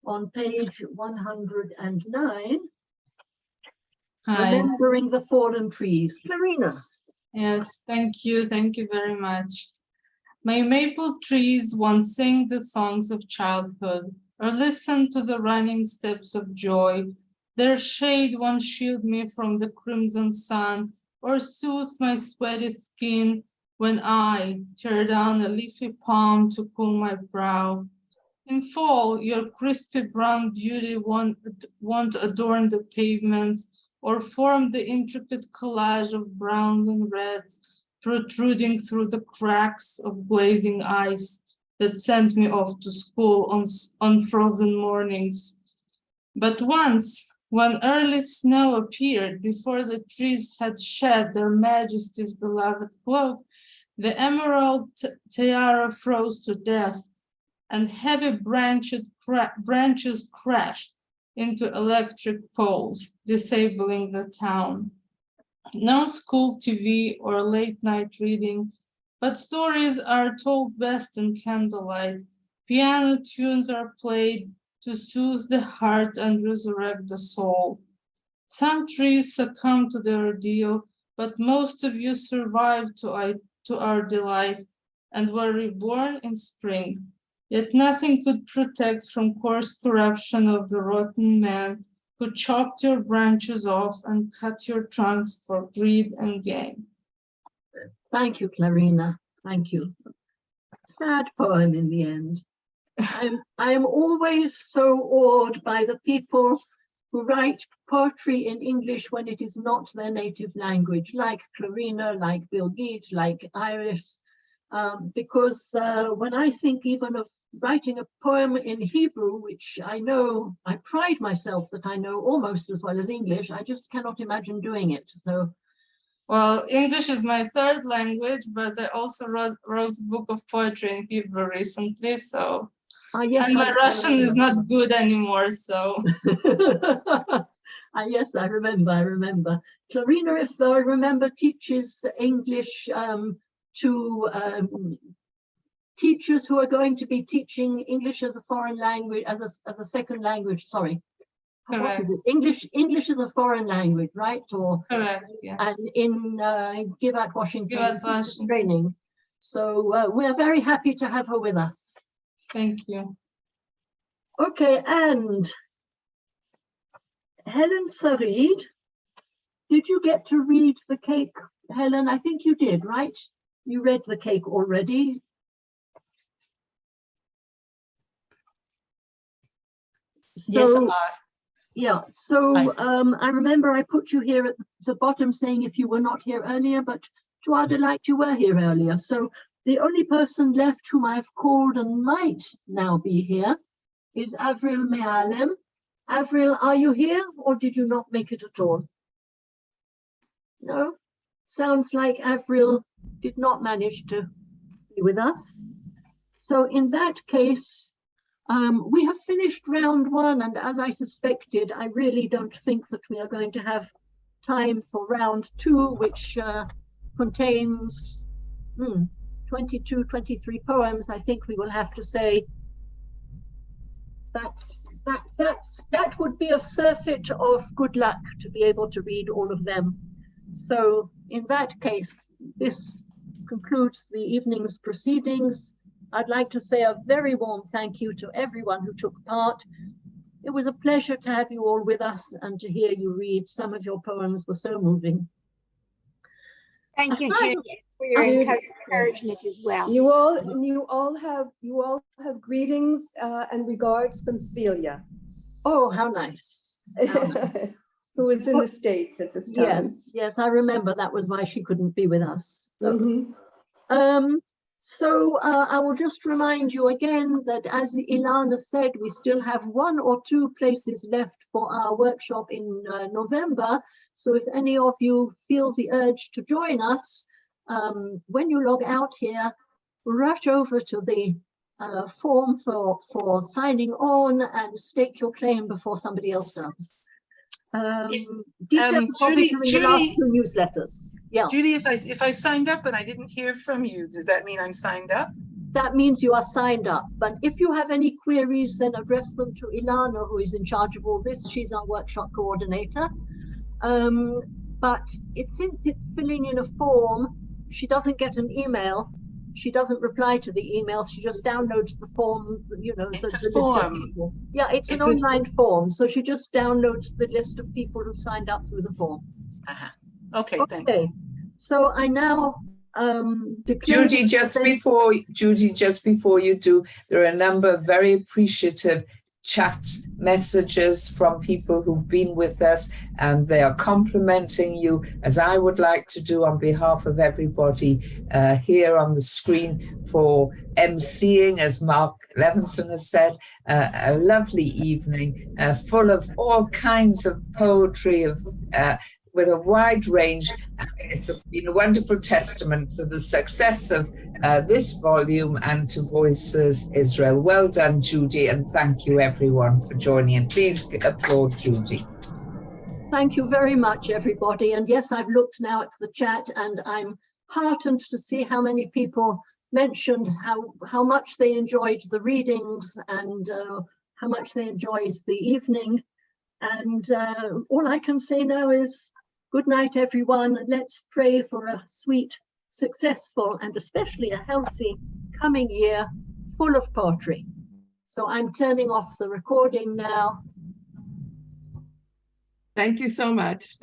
[SPEAKER 1] on page 109.
[SPEAKER 12] Hi.
[SPEAKER 1] Remembering the Fallen Trees. Clarina.
[SPEAKER 12] Yes, thank you very much. May maple trees once sing the songs of childhood, or listen to the running steps of joy. Their shade once shield me from the crimson sun, or soothe my sweaty skin when I tear down a leafy palm to cool my brow. In fall, your crispy brown beauty won't adorn the pavements or form the intricate collage of browns and reds protruding through the cracks of blazing ice that sent me off to school on frozen mornings. But once, when early snow appeared before the trees had shed their majesty's beloved cloak, the emerald tiara froze to death, and heavy branches crashed into electric poles, disabling the town. No school TV or late night reading, but stories are told best in candlelight. Piano tunes are played to soothe the heart and resurrect the soul. Some trees succumb to the ordeal, but most of you survived to our delight and were reborn in spring. Yet nothing could protect from coarse corruption of the rotten man who chopped your branches off and cut your trunks for greed and gain.
[SPEAKER 1] Thank you, Clarina. Thank you. Sad poem in the end. I am always so awed by the people who write poetry in English when it is not their native language, like Clarina, like Birgit, like Iris, because when I think even of writing a poem in Hebrew, which I know, I pride myself that I know almost as well as English, I just cannot imagine doing it. So,
[SPEAKER 12] well, English is my third language, but I also wrote a book of poetry in Hebrew recently, so.
[SPEAKER 1] Yes,
[SPEAKER 12] and my Russian is not good anymore, so.
[SPEAKER 1] Yes, I remember. Clarina, if I remember, teaches English to teachers who are going to be teaching English as a foreign language, as a second language, sorry.
[SPEAKER 12] Correct.
[SPEAKER 1] What is it? English is a foreign language, right? Or
[SPEAKER 12] Correct, yes.
[SPEAKER 1] And in Give Out Washington,
[SPEAKER 12] Give Out Washington.
[SPEAKER 1] training. So we're very happy to have her with us.
[SPEAKER 12] Thank you.
[SPEAKER 1] Okay, and Helen Sarid, did you get to read the cake, Helen? I think you did, right? You read the cake already. So,
[SPEAKER 19] Yes,
[SPEAKER 1] yeah, so I remember I put you here at the bottom saying if you were not here earlier, but to our delight, you were here earlier. So the only person left whom I've called and might now be here is Avril Mealem. Avril, are you here or did you not make it at all? No? Sounds like Avril did not manage to be with us. So in that case, we have finished round one, and as I suspected, I really don't think that we are going to have time for round two, which contains 22, 23 poems. I think we will have to say that would be a surfeit of good luck to be able to read all of them. So in that case, this concludes the evening's proceedings. I'd like to say a very warm thank you to everyone who took part. It was a pleasure to have you all with us and to hear you read. Some of your poems were so moving.
[SPEAKER 9] Thank you, Judy, for your encouragement as well.
[SPEAKER 18] You all have greetings and regards from Celia.
[SPEAKER 1] Oh, how nice. How nice.
[SPEAKER 18] Who was in the States at this time.
[SPEAKER 1] Yes, I remember that was why she couldn't be with us. So, So I will just remind you again that, as Ilana said, we still have 1 or 2 places left for our workshop in November. So if any of you feel the urge to join us, when you log out here, rush over to the form for signing on and stake your claim before somebody else does. Details will be in the last 2 newsletters. Yeah.
[SPEAKER 22] Judy, if I signed up and I didn't hear from you, does that mean I'm signed up?
[SPEAKER 1] That means you are signed up. But if you have any queries, then address them to Ilana, who is in charge of all this. She's our workshop coordinator. But since it's filling in a form, she doesn't get an email. She doesn't reply to the email. She just downloads the form, you know, the list of people. Yeah, it's an online form. So she just downloads the list of people who signed up through the form.
[SPEAKER 22] Okay, thanks.
[SPEAKER 1] So I now declare
[SPEAKER 2] Judy, just before you do, there are a number of very appreciative chat messages from people who've been with us, and they are complimenting you, as I would like to do on behalf of everybody here on the screen, for emceeing, as Mark Levinson has said, a lovely evening full of all kinds of poetry, with a wide range. It's been a wonderful testament to the success of this volume and to Voices Israel. Well done, Judy, and thank you everyone for joining. And please applaud Judy.
[SPEAKER 1] Thank you very much, everybody. And yes, I've looked now at the chat and I'm heartened to see how many people mentioned how much they enjoyed the readings and how much they enjoyed the evening. And all I can say now is good night, everyone. Let's pray for a sweet, successful, and especially a healthy coming year full of poetry. So I'm turning off the recording now.
[SPEAKER 22] Thank you so much.